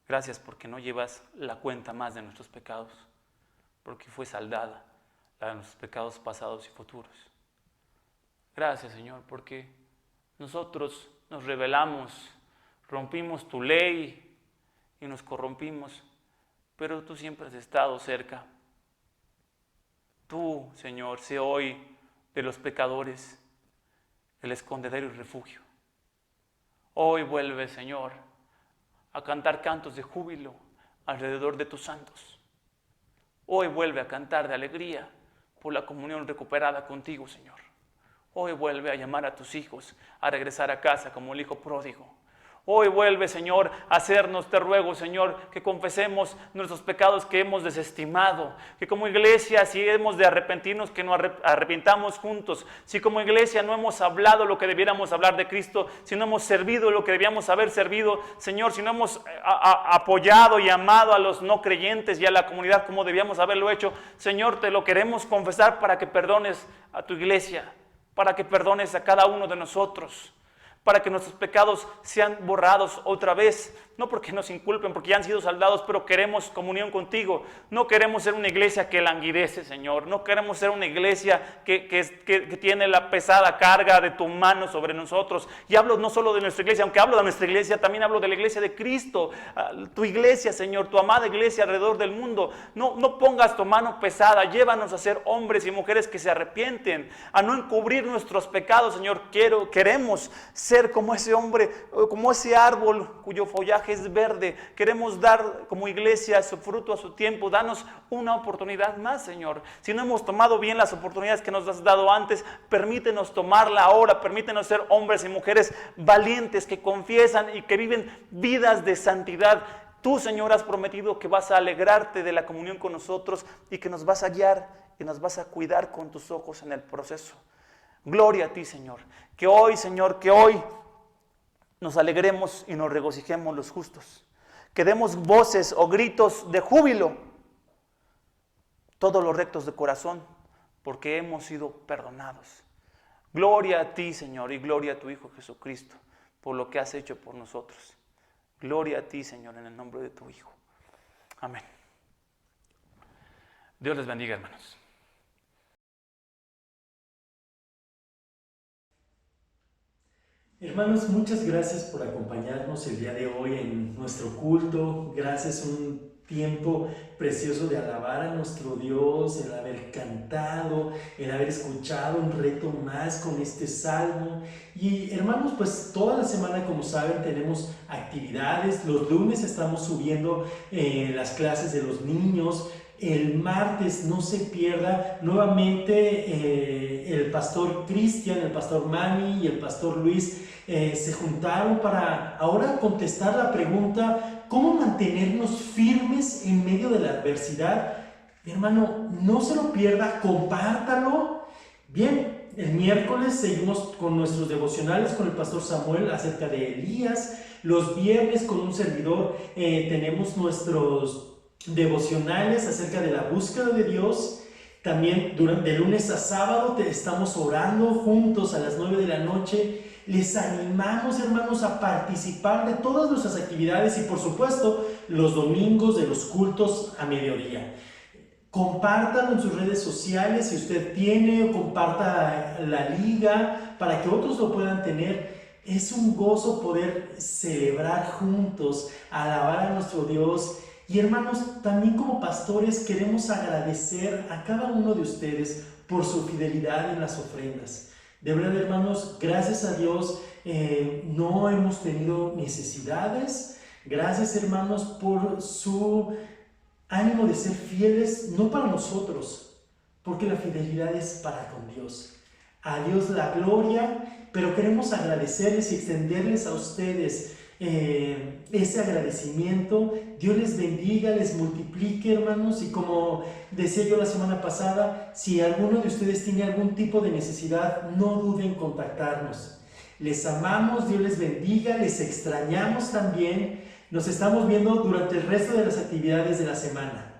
E: Gracias porque no llevas la cuenta más de nuestros pecados, porque fue saldada la de nuestros pecados pasados y futuros. Gracias, Señor, porque nosotros nos rebelamos, rompimos tu ley y nos corrompimos, pero tú siempre has estado cerca. Tú, Señor, sé hoy de los pecadores el escondedero y refugio. Hoy vuelve, Señor, a cantar cantos de júbilo alrededor de tus santos. Hoy vuelve a cantar de alegría por la comunión recuperada contigo, Señor. Hoy vuelve a llamar a tus hijos a regresar a casa como el hijo pródigo. Hoy vuelve, Señor, a hacernos, te ruego, Señor, que confesemos nuestros pecados que hemos desestimado. Que como iglesia, si hemos de arrepentirnos, que nos arrepintamos juntos. Si como iglesia no hemos hablado lo que debiéramos hablar de Cristo, si no hemos servido lo que debíamos haber servido, Señor, si no hemos apoyado y amado a los no creyentes y a la comunidad como debíamos haberlo hecho, Señor, te lo queremos confesar para que perdones a tu iglesia, para que perdones a cada uno de nosotros. para que nuestros pecados sean borrados otra vez, no porque nos inculpen, porque ya han sido saldados, pero queremos comunión contigo. No queremos ser una iglesia que languidece, Señor, no queremos ser una iglesia que tiene la pesada carga de tu mano sobre nosotros. Y hablo no solo de nuestra iglesia, aunque hablo de nuestra iglesia, también hablo de la iglesia de Cristo, tu iglesia, Señor, tu amada iglesia alrededor del mundo. No pongas tu mano pesada, llévanos a ser hombres y mujeres que se arrepienten, a no encubrir nuestros pecados, Señor. Queremos ser como ese hombre, como ese árbol cuyo follaje es verde. Queremos dar como iglesia su fruto a su tiempo. Danos una oportunidad más, Señor. Si no hemos tomado bien las oportunidades que nos has dado antes, permítenos tomarla ahora. Permítenos ser hombres y mujeres valientes que confiesan y que viven vidas de santidad. Tú, Señor, has prometido que vas a alegrarte de la comunión con nosotros y que nos vas a guiar y nos vas a cuidar con tus ojos en el proceso. Gloria a ti, Señor. Que hoy, Señor, que hoy nos alegremos y nos regocijemos los justos. Que demos voces o gritos de júbilo, todos los rectos de corazón, porque hemos sido perdonados. Gloria a ti, Señor, y gloria a tu Hijo Jesucristo, por lo que has hecho por nosotros. Gloria a ti, Señor, en el nombre de tu Hijo. Amén. Dios les bendiga, hermanos.
B: Hermanos, muchas gracias por acompañarnos el día de hoy en nuestro culto. Gracias, un tiempo precioso de alabar a nuestro Dios, el haber cantado, el haber escuchado un reto más con este salmo. Y hermanos, pues toda la semana, como saben, tenemos actividades. Los lunes estamos subiendo las clases de los niños. El martes, no se pierda, nuevamente el pastor Cristian, el pastor Manny y el pastor Luis se juntaron para ahora contestar la pregunta: ¿cómo mantenernos firmes en medio de la adversidad? Hermano, no se lo pierda, compártalo. Bien, el miércoles seguimos con nuestros devocionales con el pastor Samuel acerca de Elías. Los viernes con un servidor tenemos nuestros devocionales acerca de la búsqueda de Dios. También de lunes a sábado estamos orando juntos a las 9 de la noche. Les animamos, hermanos, a participar de todas nuestras actividades y, por supuesto, los domingos de los cultos a mediodía. Compártanlo en sus redes sociales si usted tiene, o comparta la liga para que otros lo puedan tener. Es un gozo poder celebrar juntos, alabar a nuestro Dios. Y hermanos, también como pastores queremos agradecer a cada uno de ustedes por su fidelidad en las ofrendas. De verdad, hermanos, gracias a Dios no hemos tenido necesidades. Gracias, hermanos, por su ánimo de ser fieles, no para nosotros, porque la fidelidad es para con Dios. A Dios la gloria, pero queremos agradecerles y extenderles a ustedes ese agradecimiento. Dios les bendiga, les multiplique, hermanos, y como decía yo la semana pasada, si alguno de ustedes tiene algún tipo de necesidad, no duden en contactarnos. Les amamos, Dios les bendiga, les extrañamos también. Nos estamos viendo durante el resto de las actividades de la semana.